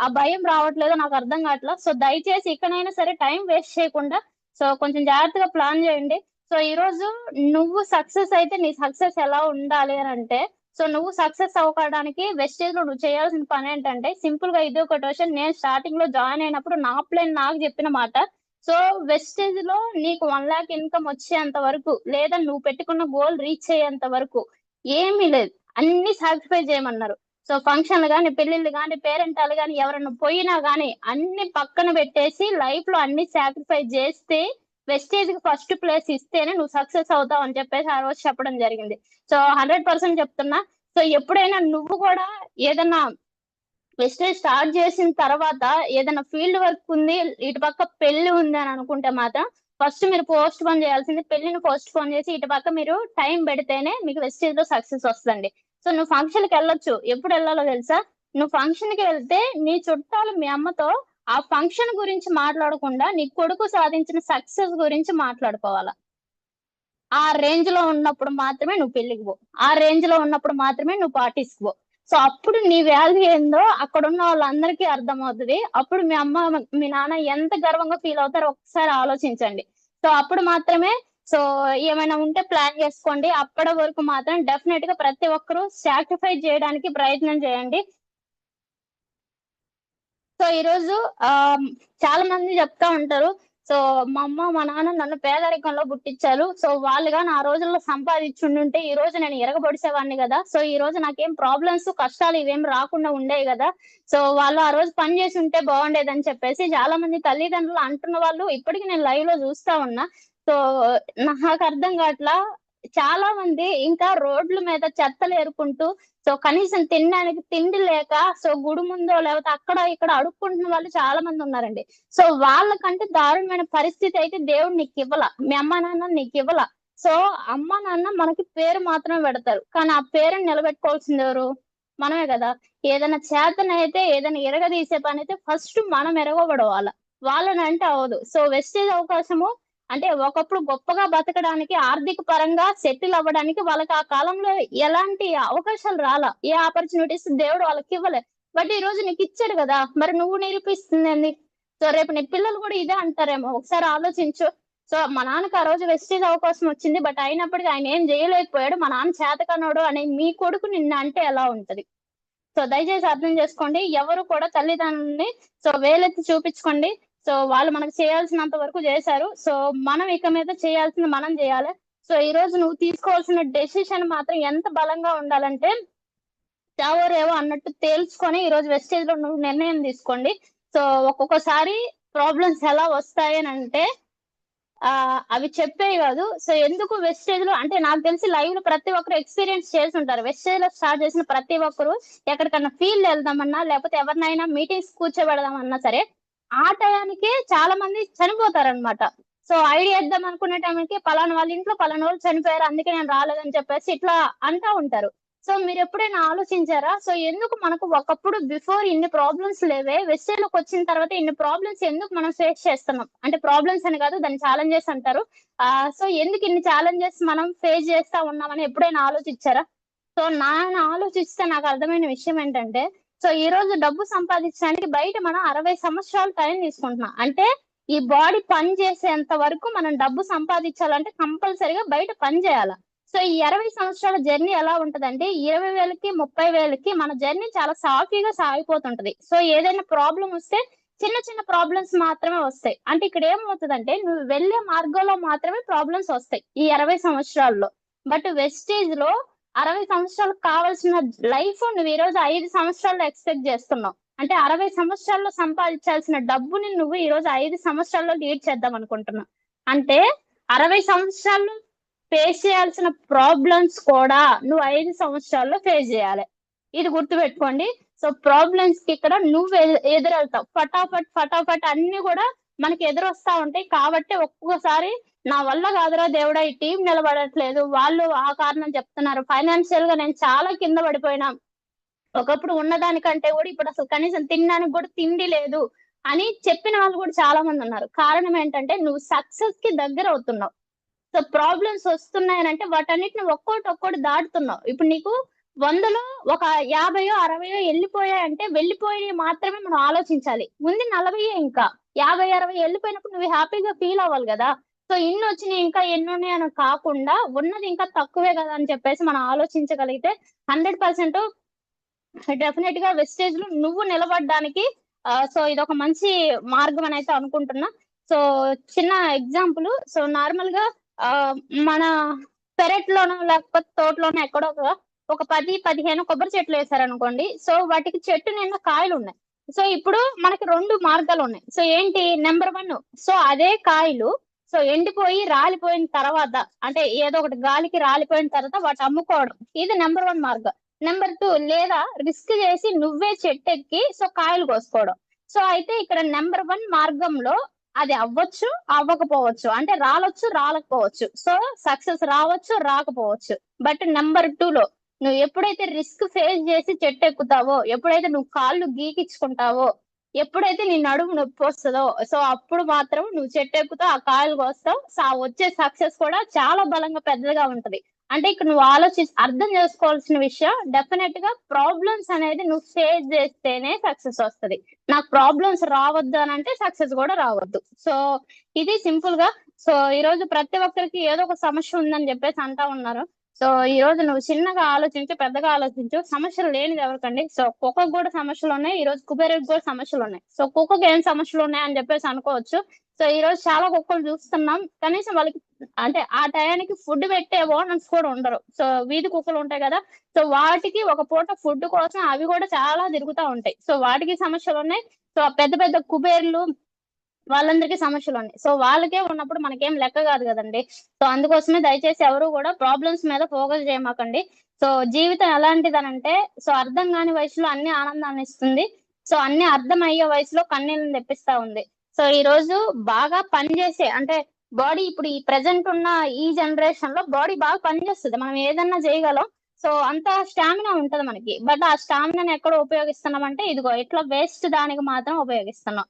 ఆ భయం రావట్లేదో నాకు అర్థం కావట్లేదు. సో దయచేసి ఇకనైనా సరే టైం వేస్ట్ చేయకుండా సో కొంచెం జాగ్రత్తగా ప్లాన్ చేయండి. సో ఈ రోజు నువ్వు సక్సెస్ అయితే నీ సక్సెస్ ఎలా ఉండాలి అని అంటే, సో నువ్వు సక్సెస్ అవ్వడానికి వెస్టేజ్ లో నువ్వు చేయాల్సిన పని ఏంటంటే సింపుల్ గా ఇది ఒక క్వశ్చన్. నేను స్టార్టింగ్ లో జాయిన్ అయినప్పుడు నా ప్లాన్ నాకు చెప్పిన మాట, సో వెస్టేజ్ లో నీకు 1 lakh ఇన్కమ్ వచ్చేంత వరకు, లేదా నువ్వు పెట్టుకున్న గోల్ రీచ్ అయ్యేంత వరకు ఏమీ లేదు, అన్ని సాక్రిఫైస్ చేయమన్నారు. సో ఫంక్షన్లు గాని, పెళ్లిళ్ళు గాని, పేరెంటాలు గాని, ఎవరన్నా పోయినా గానీ అన్ని పక్కన పెట్టేసి లైఫ్ లో అన్ని సాక్రిఫైస్ చేస్తే వెస్టేజ్ కి ఫస్ట్ ప్లేస్ ఇస్తేనే నువ్వు సక్సెస్ అవుతావు అని చెప్పేసి ఆ రోజు చెప్పడం జరిగింది. సో 100% చెప్తున్నా. సో ఎప్పుడైనా నువ్వు కూడా ఏదన్నా వెస్టేజ్ స్టార్ట్ చేసిన తర్వాత ఏదైనా ఫీల్డ్ వర్క్ ఉంది, ఇటు పక్క పెళ్లి ఉంది అని అనుకుంటే మాత్రం ఫస్ట్ మీరు పోస్ట్ పోన్ చేయాల్సింది పెళ్లిని పోస్ట్ పోన్ చేసి ఇటు పక్క మీరు టైం పెడితేనే మీకు వెస్టేజ్ లో సక్సెస్ వస్తుంది. సో నువ్వు ఫంక్షన్ కి వెళ్ళొచ్చు, ఎప్పుడు వెళ్ళాలో తెలుసా? నువ్వు ఫంక్షన్ కి వెళ్తే నీ చుట్టాలు మీ అమ్మతో ఆ ఫంక్షన్ గురించి మాట్లాడకుండా నీ కొడుకు సాధించిన సక్సెస్ గురించి మాట్లాడుకోవాలా. ఆ రేంజ్ లో ఉన్నప్పుడు మాత్రమే నువ్వు పెళ్లికి పో, ఆ రేంజ్ లో ఉన్నప్పుడు మాత్రమే నువ్వు పార్టీస్కి పో. సో అప్పుడు నీ వాల్యూ ఏందో అక్కడ ఉన్న వాళ్ళందరికీ అర్థమవుతుంది. అప్పుడు మీ అమ్మ మీ నాన్న ఎంత గర్వంగా ఫీల్ అవుతారో ఒకసారి ఆలోచించండి. సో అప్పుడు మాత్రమే సో ఏమైనా ఉంటే ప్లాన్ చేసుకోండి. అప్పటి వరకు మాత్రం డెఫినెట్ గా ప్రతి ఒక్కరూ సాక్రిఫైస్ చేయడానికి ప్రయత్నం చేయండి. సో ఈ రోజు చాలా మంది చెప్తా ఉంటారు, సో మా అమ్మ మా నాన్న నన్ను పేదరికంలో పుట్టించారు. సో వాళ్ళుగా నా రోజుల్లో సంపాదించుండుంటే ఈ రోజు నేను ఎరగబడిసేవాడిని కదా. సో ఈ రోజు నాకేం ప్రాబ్లమ్స్ కష్టాలు ఇవేం రాకుండా ఉండేవి కదా. సో వాళ్ళు ఆ రోజు పని చేసి ఉంటే బాగుండేదని చెప్పేసి చాలా మంది తల్లిదండ్రులు అంటున్న వాళ్ళు ఇప్పటికి నేను లైవ్ లో చూస్తా ఉన్నా. సో నాకు అర్థం కావట్లా, చాలా మంది ఇంకా రోడ్ల మీద చెత్తలు ఏరుకుంటూ, సో కనీసం తినడానికి తిండి లేక, సో గుడి ముందో లేకపోతే అక్కడ ఇక్కడ అడుక్కుంటున్న వాళ్ళు చాలా మంది ఉన్నారండి. సో వాళ్ళకంటే దారుణమైన పరిస్థితి అయితే దేవుడు నీకు ఇవ్వాల, మీ అమ్మ నాన్న నీకు ఇవ్వాల. సో అమ్మ నాన్న మనకి పేరు మాత్రమే పెడతారు, కానీ ఆ పేరుని నిలబెట్టుకోవాల్సింది ఎవరు? మనమే కదా. ఏదైనా చేతనైతే ఏదైనా ఎరగదీసే పని అయితే ఫస్ట్ మనం ఎరగబడవాల, వాళ్ళని అంటే అవదు. సో వెస్టేజ్ అవకాశము అంటే ఒకప్పుడు గొప్పగా బతకడానికి ఆర్థిక పరంగా సెటిల్ అవ్వడానికి వాళ్ళకి ఆ కాలంలో ఎలాంటి అవకాశాలు రాలా, ఏ ఆపర్చునిటీస్ దేవుడు వాళ్ళకి ఇవ్వలే. బట్ ఈ రోజు నీకు ఇచ్చాడు కదా, మరి నువ్వు నిరూపిస్తుంది. సో రేపు నీ పిల్లలు కూడా ఇదే అంటారేమో, ఒకసారి ఆలోచించు. సో మా నాన్నకి ఆ రోజు వెస్టేజ్ అవకాశం వచ్చింది, బట్ అయినప్పటికీ ఆయన ఏం చేయలేకపోయాడు. మా నాన్న చేతకన్నాడు అనే మీ కొడుకు నిన్న అంటే ఎలా ఉంటది? సో దయచేసి అర్థం చేసుకోండి, ఎవరు కూడా తల్లిదండ్రుల్ని సో వేలెత్తి చూపించుకోండి. సో వాళ్ళు మనకు చేయాల్సినంత వరకు చేశారు. సో మనం ఇక మీద చేయాల్సింది మనం చేయాలి. సో ఈ రోజు నువ్వు తీసుకోవాల్సిన డెసిషన్ మాత్రం ఎంత బలంగా ఉండాలంటే, చావో రేవో అన్నట్టు తేల్చుకొని ఈ రోజు వెస్టేజ్ లో నువ్వు నిర్ణయం తీసుకోండి. సో ఒక్కొక్కసారి ప్రాబ్లమ్స్ ఎలా వస్తాయని అంటే అవి చెప్పేవి కాదు. సో ఎందుకు వెస్టేజ్ లో అంటే నాకు తెలిసి లైవ్ లో ప్రతి ఒక్కరు ఎక్స్పీరియన్స్ చేసి ఉంటారు. వెస్టేజ్ లో స్టార్ట్ చేసిన ప్రతి ఒక్కరు ఎక్కడికన్నా ఫీల్డ్ వెళ్దామన్నా లేకపోతే ఎవరినైనా మీటింగ్స్ కూర్చోబెడదామన్నా సరే ఆ టయానికి చాలా మంది చనిపోతారనమాట. సో ఐడియా ఇద్దాం అనుకునే టైంకి పలానా వాళ్ళ ఇంట్లో పలానా వాళ్ళు చనిపోయారు, అందుకే నేను రాలేదని చెప్పేసి ఇట్లా అంటా ఉంటారు. సో మీరు ఎప్పుడైనా ఆలోచించారా? సో ఎందుకు మనకు ఒకప్పుడు బిఫోర్ ఇన్ని ప్రాబ్లమ్స్ లేవే, వెస్టేజ్ లోకి వచ్చిన తర్వాత ఇన్ని ప్రాబ్లమ్స్ ఎందుకు మనం ఫేస్ చేస్తున్నాం? అంటే ప్రాబ్లమ్స్ అని కాదు, దాన్ని ఛాలెంజెస్ అంటారు. సో ఎందుకు ఇన్ని ఛాలెంజెస్ మనం ఫేస్ చేస్తా ఉన్నామని ఎప్పుడైనా ఆలోచించారా? సో నాన్న ఆలోచిస్తే నాకు అర్థమైన విషయం ఏంటంటే, సో ఈ రోజు డబ్బు సంపాదించడానికి బయట మనం 60 సంవత్సరాలు టైం తీసుకుంటున్నాం. అంటే ఈ బాడీ పని చేసేంత వరకు మనం డబ్బు సంపాదించాలంటే కంపల్సరీగా బయట పని చేయాలి. సో ఈ 60 సంవత్సరాల జర్నీ ఎలా ఉంటదంటే 20,000కి 30,000కి మన జర్నీ చాలా సాఫీగా సాగిపోతుంటది. సో ఏదైనా ప్రాబ్లం వస్తే చిన్న చిన్న ప్రాబ్లమ్స్ మాత్రమే వస్తాయి. అంటే ఇక్కడ ఏమవుతుందంటే నువ్వు వెళ్లే మార్గంలో మాత్రమే ప్రాబ్లమ్స్ వస్తాయి ఈ 60 సంవత్సరాల్లో. బట్ వెస్టేజ్ లో 60 సంవత్సరాలకు కావాల్సిన లైఫ్ నువ్వు ఈ రోజు 5 సంవత్సరాల్లో ఎక్స్పెక్ట్ చేస్తున్నావు. అంటే 60 సంవత్సరాల్లో సంపాదించాల్సిన డబ్బుని నువ్వు ఈ రోజు 5 సంవత్సరాల్లో లీడ్ చేద్దాం అనుకుంటున్నావు. అంటే 60 సంవత్సరాల్లో ఫేస్ చేయాల్సిన ప్రాబ్లమ్స్ కూడా నువ్వు 5 సంవత్సరాల్లో ఫేస్ చేయాలి. ఇది గుర్తుపెట్టుకోండి. సో ప్రాబ్లమ్స్ కి ఇక్కడ నువ్వు ఎదురెళ్తావు. ఫటాఫట్ అన్ని కూడా మనకి ఎదురొస్తా ఉంటాయి. కాబట్టి ఒక్కొక్కసారి నా వల్ల కాదురా దేవుడా, ఈ టీం నిలబడట్లేదు, వాళ్ళు ఆ కారణం చెప్తున్నారు, ఫైనాన్షియల్ గా నేను చాలా కింద పడిపోయినా, ఒకప్పుడు ఉన్నదానికంటే కూడా ఇప్పుడు అసలు కనీసం తినడానికి కూడా తిండి లేదు అని చెప్పిన వాళ్ళు కూడా చాలా మంది ఉన్నారు. కారణం ఏంటంటే నువ్వు సక్సెస్ కి దగ్గర అవుతున్నావు. సో ప్రాబ్లమ్స్ వస్తున్నాయనంటే వాటన్నిటిని ఒక్కోటి దాటుతున్నావు. ఇప్పుడు నీకు 100లో ఒక 50 60 వెళ్ళిపోయాయంటే వెళ్ళిపోయి మాత్రమే మనం ఆలోచించాలి. ముందు 40 ఇంకా 50 60 వెళ్ళిపోయినప్పుడు నువ్వు హ్యాపీగా ఫీల్ అవ్వాలి కదా. సో ఇన్ని వచ్చినాయి ఇంకా ఎన్ని ఉన్నాయి అని కాకుండా ఉన్నది ఇంకా తక్కువే కదా అని చెప్పేసి మనం ఆలోచించగలిగితే 100% డెఫినెట్ గా వెస్టేజ్ లో నువ్వు నిలబడడానికి సో ఇది ఒక మంచి మార్గం అని అయితే అనుకుంటున్నా. సో చిన్న ఎగ్జాంపుల్, సో నార్మల్ గా మన పెరట్లోనో లేకపోతే తోటలోనో ఎక్కడో ఒక 10-15 కొబ్బరి చెట్లు వేసారనుకోండి. సో వాటికి చెట్టు నిండా కాయలు ఉన్నాయి. సో ఇప్పుడు మనకి 2 మార్గాలు ఉన్నాయి. సో ఏంటి? నెంబర్ 1, సో అదే కాయలు సో ఎండిపోయి రాలిపోయిన తర్వాత అంటే ఏదో ఒకటి గాలికి రాలిపోయిన తర్వాత వాటి అమ్ముకోవడం, ఇది నెంబర్ 1 మార్గం. నెంబర్ 2, లేదా రిస్క్ చేసి నువ్వే చెట్టు ఎక్కి సో కాయలు కోసుకోవడం. సో అయితే ఇక్కడ నెంబర్ 1 మార్గంలో అది అవ్వచ్చు అవ్వకపోవచ్చు, అంటే రాలొచ్చు రాలేకపోవచ్చు, సో సక్సెస్ రావచ్చు రాకపోవచ్చు. బట్ నెంబర్ 2లో నువ్వు ఎప్పుడైతే రిస్క్ ఫేస్ చేసి చెట్టు ఎక్కుతావో, ఎప్పుడైతే నువ్వు కాళ్ళు గీకించుకుంటావో, ఎప్పుడైతే నీ నడుము నొప్పి వస్తుందో, సో అప్పుడు మాత్రం నువ్వు చెట్టు ఎక్కుతావు, ఆ కాయలు కోస్తావు. సో ఆ వచ్చే సక్సెస్ కూడా చాలా బలంగా పెద్దగా ఉంటది. అంటే ఇక్కడ నువ్వు అర్థం చేసుకోవాల్సిన విషయం, డెఫినెట్ గా ప్రాబ్లమ్స్ అనేది నువ్వు ఫేస్ చేస్తేనే సక్సెస్ వస్తది. నాకు ప్రాబ్లమ్స్ రావద్దు అని అంటే సక్సెస్ కూడా రావద్దు. సో ఇది సింపుల్ గా. సో ఈ రోజు ప్రతి ఒక్కరికి ఏదో ఒక సమస్య ఉందని చెప్పేసి అంటా ఉన్నారు. సో ఈ రోజు నువ్వు చిన్నగా ఆలోచించు, పెద్దగా ఆలోచించు. సమస్యలు లేనిది ఎవరికండి? సో కుక్కకు కూడా సమస్యలు ఉన్నాయి, ఈ రోజు కుబేరుకి కూడా సమస్యలు ఉన్నాయి. సో కుక్కకి ఏం సమస్యలు ఉన్నాయి అని చెప్పేసి అనుకోవచ్చు. సో సో ఈ రోజు చాలా కుక్కలు చూస్తున్నాం, కనీసం వాళ్ళకి అంటే ఆ టయానికి ఫుడ్ పెట్టే ఓనర్స్ కూడా ఉండరు. సో వీధి కుక్కలు ఉంటాయి కదా, సో వాటికి ఒక పూట ఫుడ్ కోసం అవి కూడా చాలా తిరుగుతా ఉంటాయి. సో వాటికి సమస్యలు ఉన్నాయి. సో ఆ పెద్ద పెద్ద కుబేర్లు వాళ్ళందరికీ సమస్యలున్నాయి. సో వాళ్ళకే ఉన్నప్పుడు మనకేం లెక్క కాదు కదండి. సో అందుకోసమే దయచేసి ఎవరు కూడా ప్రాబ్లమ్స్ మీద ఫోకస్ చేయమాకండి. సో జీవితం ఎలాంటిదనంటే, సో అర్థం కాని వయసులో అన్ని ఆనందాన్ని ఇస్తుంది. సో అన్ని అర్థమయ్యే వయసులో కన్నీళ్ళని తెప్పిస్తా ఉంది. సో ఈ రోజు బాగా పనిచేసే అంటే బాడీ ఇప్పుడు ఈ ప్రెజెంట్ ఉన్న ఈ జనరేషన్ లో బాడీ బాగా పనిచేస్తుంది. మనం ఏదన్నా చేయగలం. సో అంత స్టామినా ఉంటది మనకి. బట్ ఆ స్టామినాని ఎక్కడ ఉపయోగిస్తున్నాం అంటే ఇదిగో ఇట్లా వేస్ట్ దానికి మాత్రం ఉపయోగిస్తున్నాం.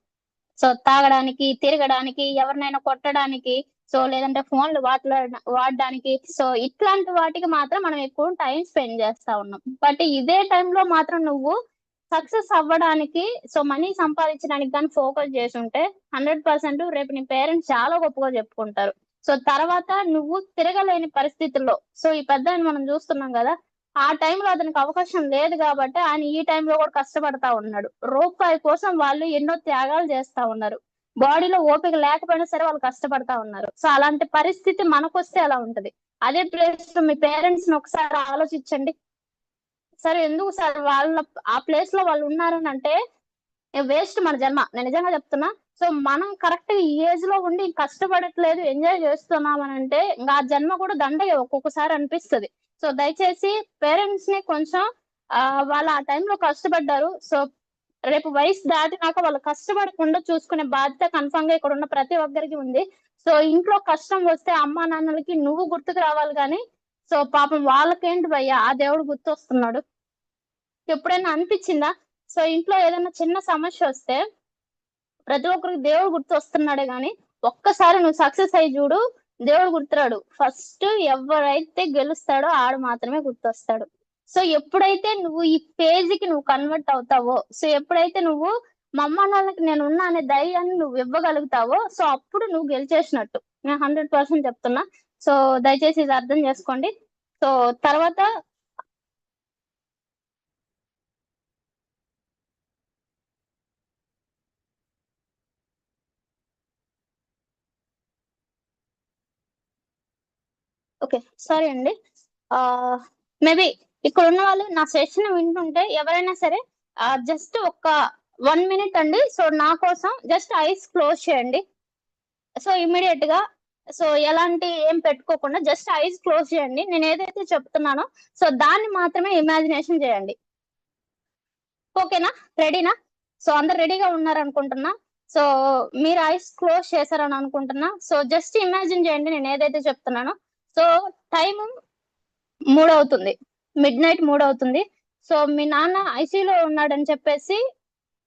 సో తాగడానికి, తిరగడానికి, ఎవరినైనా కొట్టడానికి, సో లేదంటే ఫోన్లు వాడడానికి, సో ఇట్లాంటి వాటికి మాత్రం మనం ఎక్కువ టైం స్పెండ్ చేస్తా ఉన్నాం. బట్ ఇదే టైంలో మాత్రం నువ్వు సక్సెస్ అవ్వడానికి, సో మనీ సంపాదించడానికి కానీ ఫోకస్ చేసి ఉంటే 100% రేపు నీ పేరెంట్స్ చాలా గొప్పగా చెప్పుకుంటారు. సో తర్వాత నువ్వు తిరగలేని పరిస్థితుల్లో, సో ఈ పెద్దాయన మనం చూస్తున్నాం కదా, ఆ టైంలో అతనికి అవకాశం లేదు కాబట్టి ఆయన ఈ టైంలో కూడా కష్టపడతా ఉన్నాడు. రూపాయి కోసం వాళ్ళు ఎన్నో త్యాగాలు చేస్తా ఉన్నారు. బాడీలో ఓపిక లేకపోయినా సరే వాళ్ళు కష్టపడతా ఉన్నారు. సో అలాంటి పరిస్థితి మనకొస్తే ఎలా ఉంటది? అదే ప్లేస్ లో మీ పేరెంట్స్ ని ఒకసారి ఆలోచించండి. సరే ఎందుకు సార్ వాళ్ళ ఆ ప్లేస్ లో వాళ్ళు ఉన్నారని అంటే వేస్ట్ మన జన్మ. నేను నిజంగా చెప్తున్నా. సో మనం కరెక్ట్ ఈ ఏజ్ లో ఉండి కష్టపడట్లేదు, ఎంజాయ్ చేస్తున్నాం అని అంటే ఇంకా ఆ జన్మ కూడా దండగే ఒక్కొక్కసారి అనిపిస్తది. సో దయచేసి పేరెంట్స్ ని కొంచెం వాళ్ళు ఆ టైంలో కష్టపడ్డారు. సో రేపు వయసు దాటినాక వాళ్ళు కష్టపడకుండా చూసుకునే బాధ్యత కన్ఫర్మ్ గా ఇక్కడ ఉన్న ప్రతి ఒక్కరికి ఉంది. సో ఇంట్లో కష్టం వస్తే అమ్మా నాన్నలకి నువ్వు గుర్తుకు రావాలి కానీ, సో పాపం వాళ్ళకేంటి భయ్యా ఆ దేవుడు గుర్తొస్తున్నాడు. ఎప్పుడైనా అనిపించిందా? సో ఇంట్లో ఏదైనా చిన్న సమస్య వస్తే ప్రతి ఒక్కరికి దేవుడు గుర్తు వస్తున్నాడే గాని, ఒక్కసారి నువ్వు సక్సెస్ అయ్యి చూడు, దేవుడు గుర్తురాడు. ఫస్ట్ ఎవరైతే గెలుస్తాడో ఆడు మాత్రమే గుర్తొస్తాడు. సో ఎప్పుడైతే నువ్వు ఈ పేజీకి నువ్వు కన్వర్ట్ అవుతావో, సో ఎప్పుడైతే నువ్వు మా అమ్మ నాన్నకి నేను ఉన్నా అనే ధైర్యాన్ని నువ్వు ఇవ్వగలుగుతావో, సో అప్పుడు నువ్వు గెలిచేసినట్టు. నేను 100% చెప్తున్నా. సో దయచేసి ఇది అర్థం చేసుకోండి. సో తర్వాత ఓకే, సారీ అండి. మేబీ ఇక్కడ ఉన్న వాళ్ళు నా సెషన్ వింటుంటే ఎవరైనా సరే జస్ట్ ఒక 1 minute అండి. సో నా కోసం జస్ట్ ఐస్ క్లోజ్ చేయండి. సో ఇమ్మీడియట్ గా, సో ఎలాంటి ఏం పెట్టుకోకుండా జస్ట్ ఐస్ క్లోజ్ చేయండి. నేను ఏదైతే చెప్తున్నానో సో దాన్ని మాత్రమే ఇమాజినేషన్ చేయండి. ఓకేనా? రెడీనా? సో అందరు రెడీగా ఉన్నారు అనుకుంటున్నా. సో మీరు ఐస్ క్లోజ్ చేశారని అనుకుంటున్నా. సో జస్ట్ ఇమాజిన్ చేయండి నేను ఏదైతే చెప్తున్నానో. సో టైం 3 అవుతుంది, మిడ్-నైట్ 3 అవుతుంది. సో మీ నాన్న ఐసీయూలో ఉన్నాడని చెప్పేసి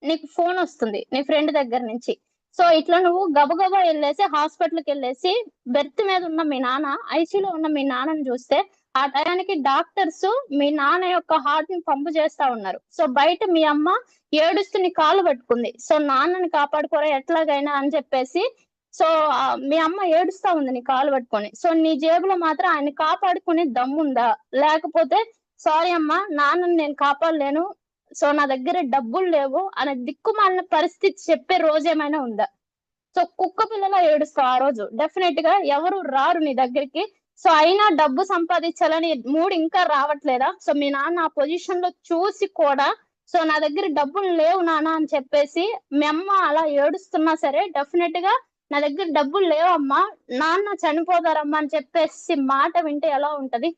నీకు ఫోన్ వస్తుంది నీ ఫ్రెండ్ దగ్గర నుంచి. సో ఇట్లా నువ్వు గబగబా వెళ్ళేసి హాస్పిటల్కి వెళ్ళేసి బెర్త్ మీద ఉన్న మీ నాన్న, ఐసీయూలో ఉన్న మీ నాన్నని చూస్తే ఆ టయానికి డాక్టర్స్ మీ నాన్న యొక్క హార్ట్ ని పంపు చేస్తా ఉన్నారు. సో బయట మీ అమ్మ ఏడుస్తూ నీ కాలు పట్టుకుంది. సో నాన్నని కాపాడుకోరా ఎట్లాగైనా అని చెప్పేసి. సో మీ అమ్మ ఏడుస్తా ఉంది నీ కాలు పట్టుకొని. సో నీ జేబులో మాత్రం ఆయన కాపాడుకునే దమ్ముందా? లేకపోతే సారీ అమ్మా నాన్నని నేను కాపాడలేను, సో నా దగ్గర డబ్బులు లేవు అనే దిక్కుమాలిన పరిస్థితి చెప్పే రోజు ఏమైనా ఉందా? సో కుక్క పిల్లలా ఏడుస్తావు ఆ రోజు. డెఫినెట్ గా ఎవరు రారు నీ దగ్గరికి. సో అయినా డబ్బు సంపాదించాలని మూడు ఇంకా రావట్లేదా? సో మీ నాన్న ఆ పొజిషన్ లో చూసి కూడా సో నా దగ్గర డబ్బులు లేవు నాన్న అని చెప్పేసి మీ అమ్మ అలా ఏడుస్తున్నా సరే డెఫినెట్ గా నా దగ్గర డబ్బులు లేవమ్మా, నాన్న చనిపోతారమ్మా అని చెప్పేసి మాట వింటే ఎలా ఉంటది?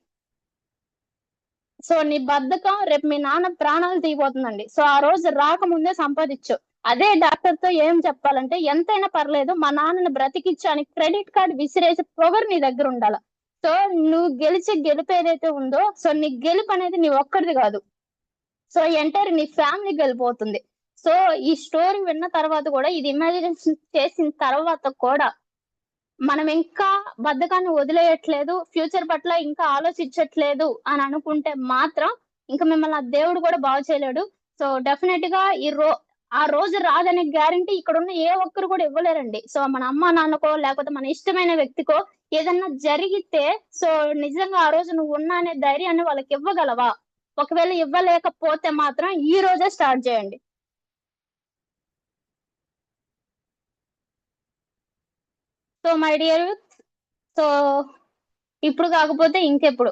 సో నీ బద్ధకం రేపు మీ నాన్న ప్రాణాలు తీయబోతుందండి. సో ఆ రోజు రాకముందే సంపాదించు. అదే డాక్టర్ తో ఏం చెప్పాలంటే ఎంతైనా పర్లేదు మా నాన్నని బ్రతికిచ్చు అని క్రెడిట్ కార్డ్ విసిరేసి పొగరు నీ దగ్గర ఉండాల. సో నువ్వు గెలిచే గెలుపు ఏదైతే ఉందో, సో నీ గెలుపు అనేది నీ ఒక్కడిది కాదు. సో ఎంటైర్ నీ ఫ్యామిలీ గెలిపోతుంది. సో ఈ స్టోరీ విన్న తర్వాత కూడా, ఇది ఇమాజినేషన్ చేసిన తర్వాత కూడా మనం ఇంకా బద్ధకాన్ని వదిలేయట్లేదు, ఫ్యూచర్ పట్ల ఇంకా ఆలోచించట్లేదు అని అనుకుంటే మాత్రం ఇంకా మిమ్మల్ని ఆ దేవుడు కూడా బాగు చేయలేడు. సో డెఫినెట్ గా ఆ రోజు రాదనే గ్యారంటీ ఇక్కడ ఉన్న ఏ ఒక్కరు కూడా ఇవ్వలేరండి. సో మన అమ్మ నాన్నకో లేకపోతే మన ఇష్టమైన వ్యక్తికో ఏదన్నా జరిగితే సో నిజంగా ఆ రోజు నువ్వు ఉన్నా అనే ధైర్యాన్ని వాళ్ళకి ఇవ్వగలవా? ఒకవేళ ఇవ్వలేకపోతే మాత్రం ఈ రోజే స్టార్ట్ చేయండి. So my dear youth, so ఇప్పుడు కాకపోతే ఇంకెప్పుడు.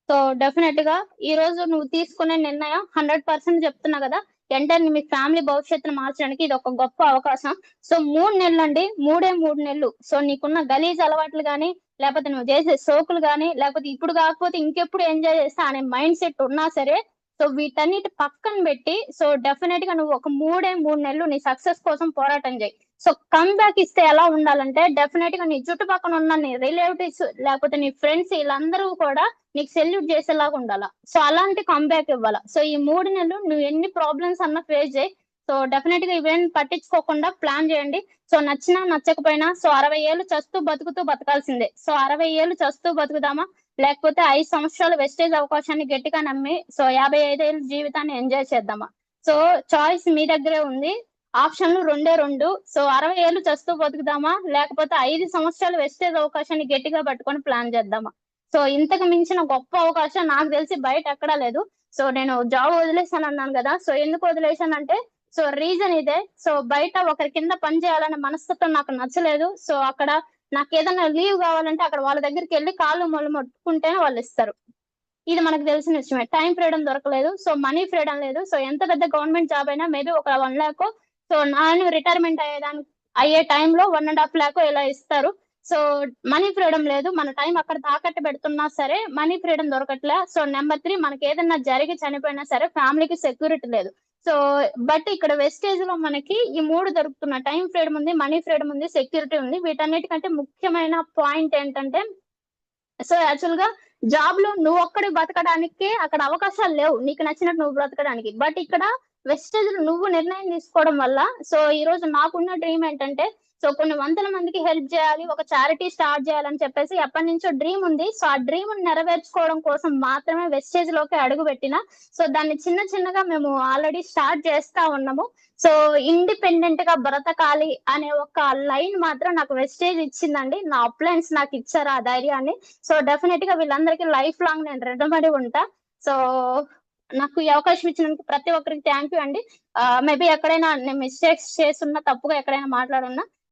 సో డెఫినెట్ గా ఈ రోజు నువ్వు తీసుకునే నిర్ణయం 100% చెప్తున్నా కదా, వెంటనే మీ ఫ్యామిలీ భవిష్యత్తును మార్చడానికి ఇది ఒక గొప్ప అవకాశం. సో 3 నెలలు అండి, 3 నెలలు. సో నీకున్న గలీజ్ అలవాట్లు కానీ, లేకపోతే నువ్వు చేసే సోకులు కానీ, లేకపోతే ఇప్పుడు కాకపోతే ఇంకెప్పుడు ఎంజాయ్ చేస్తా అనే మైండ్ సెట్ ఉన్నా సరే, సో వీటన్నిటి పక్కన పెట్టి, సో డెఫినెట్ గా నువ్వు ఒక 3 నెలలు నీ సక్సెస్ కోసం పోరాటం చేయి. సో కమ్ బ్యాక్ ఇస్తే ఎలా ఉండాలంటే, డెఫినెట్ గా నీ చుట్టుపక్కల ఉన్న నీ రిలేటివ్స్ లేకపోతే నీ ఫ్రెండ్స్ వీళ్ళందరూ కూడా నీకు సెల్యూట్ చేసేలాగా ఉండాలా. సో అలాంటి కంబ్యాక్ ఇవ్వాలా. సో ఈ 3 నెలలు నువ్వు ఎన్ని ప్రాబ్లమ్స్ అన్నా ఫేస్ చేయి. సో డెఫినెట్ గా ఇవేం పట్టించుకోకుండా ప్లాన్ చేయండి. సో నచ్చినా నచ్చకపోయినా సో 60 ఏళ్ళు చస్తూ బతుకుతూ బతకాల్సిందే. సో 60 ఏళ్ళు చస్తూ బతుకుదామా, లేకపోతే 5 సంవత్సరాలు వెస్టేజ్ అవకాశాన్ని గట్టిగా నమ్మి సో 55 ఏళ్ళ జీవితాన్ని ఎంజాయ్ చేద్దామా? సో చాయిస్ మీ దగ్గరే ఉంది. ఆప్షన్లు 2 సో 60 ఏళ్ళు చస్తూ బతుకుదామా, లేకపోతే 5 సంవత్సరాలు వెస్టేజ్ అవకాశాన్ని గట్టిగా పట్టుకొని ప్లాన్ చేద్దామా? సో ఇంతకు మించిన గొప్ప అవకాశం నాకు తెలిసి బయట ఎక్కడా లేదు. సో నేను జాబ్ వదిలేసాను అన్నాను కదా, సో ఎందుకు వదిలేసానంటే సో రీజన్ ఇదే. సో బయట ఒకరి కింద పని చేయాలనే మనస్తత్వం నాకు నచ్చలేదు. సో అక్కడ నాకు ఏదైనా లీవ్ కావాలంటే అక్కడ వాళ్ళ దగ్గరికి వెళ్ళి కాళ్ళు మొళ్ళు మొట్టుకుంటేనే వాళ్ళు ఇస్తారు. ఇది మనకు తెలిసిన విషయమే. టైం ఫ్రీడమ్ దొరకలేదు, సో మనీ ఫ్రీడమ్ లేదు. సో ఎంత పెద్ద గవర్నమెంట్ జాబ్ అయినా మేబీ ఒక 1 lakh, సో నేను రిటైర్మెంట్ అయ్యే టైంలో 1.5 lakh ఇలా ఇస్తారు. సో మనీ ఫ్రీడమ్ లేదు. మన టైం అక్కడ తాకట్టు పెడుతున్నా సరే మనీ ఫ్రీడమ్ దొరకట్లే. సో నెంబర్ 3, మనకి ఏదైనా జరిగి చనిపోయినా సరే ఫ్యామిలీకి సెక్యూరిటీ లేదు. సో బట్ ఇక్కడ వెస్టేజ్ లో మనకి ఈ 3 దొరుకుతున్న టైం ఫ్రీడమ్ ఉంది, మనీ ఫ్రీడమ్ ఉంది, సెక్యూరిటీ ఉంది. వీటన్నిటికంటే ముఖ్యమైన పాయింట్ ఏంటంటే, సో యాక్చువల్ గా జాబ్ లో నువ్వు ఒక్కడి బతకడానికి అక్కడ అవకాశాలు లేవు, నీకు నచ్చినట్టు నువ్వు బ్రతకడానికి. బట్ ఇక్కడ వెస్టేజ్ లో నువ్వు నిర్ణయం తీసుకోవడం వల్ల, సో ఈ రోజు నాకున్న డ్రీమ్ ఏంటంటే, సో కొన్ని వందల మందికి హెల్ప్ చేయాలి, ఒక చారిటీ స్టార్ట్ చేయాలని చెప్పేసి ఎప్పటి నుంచో డ్రీమ్ ఉంది. సో ఆ డ్రీమ్ నెరవేర్చుకోవడం కోసం మాత్రమే వెస్టేజ్ లోకి అడుగు పెట్టిన. సో దాన్ని చిన్న చిన్నగా మేము ఆల్రెడీ స్టార్ట్ చేస్తా ఉన్నాము. సో ఇండిపెండెంట్ గా బ్రతకాలి అనే ఒక లైన్ మాత్రం నాకు వెస్టేజ్ ఇచ్చిందండి. నా అప్లయన్స్ నాకు ఇచ్చారు ఆ ధైర్యాన్ని. సో డెఫినెట్ గా వీళ్ళందరికీ లైఫ్ లాంగ్ నేను రుణపడి ఉంటా. సో నాకు ఈ అవకాశం ఇచ్చినందుకు ప్రతి ఒక్కరికి థ్యాంక్ యూ అండి. మేబీ ఎక్కడైనా నేను మిస్టేక్స్ చేస్తున్నా, తప్పుగా ఎక్కడైనా మాట్లాడున్నా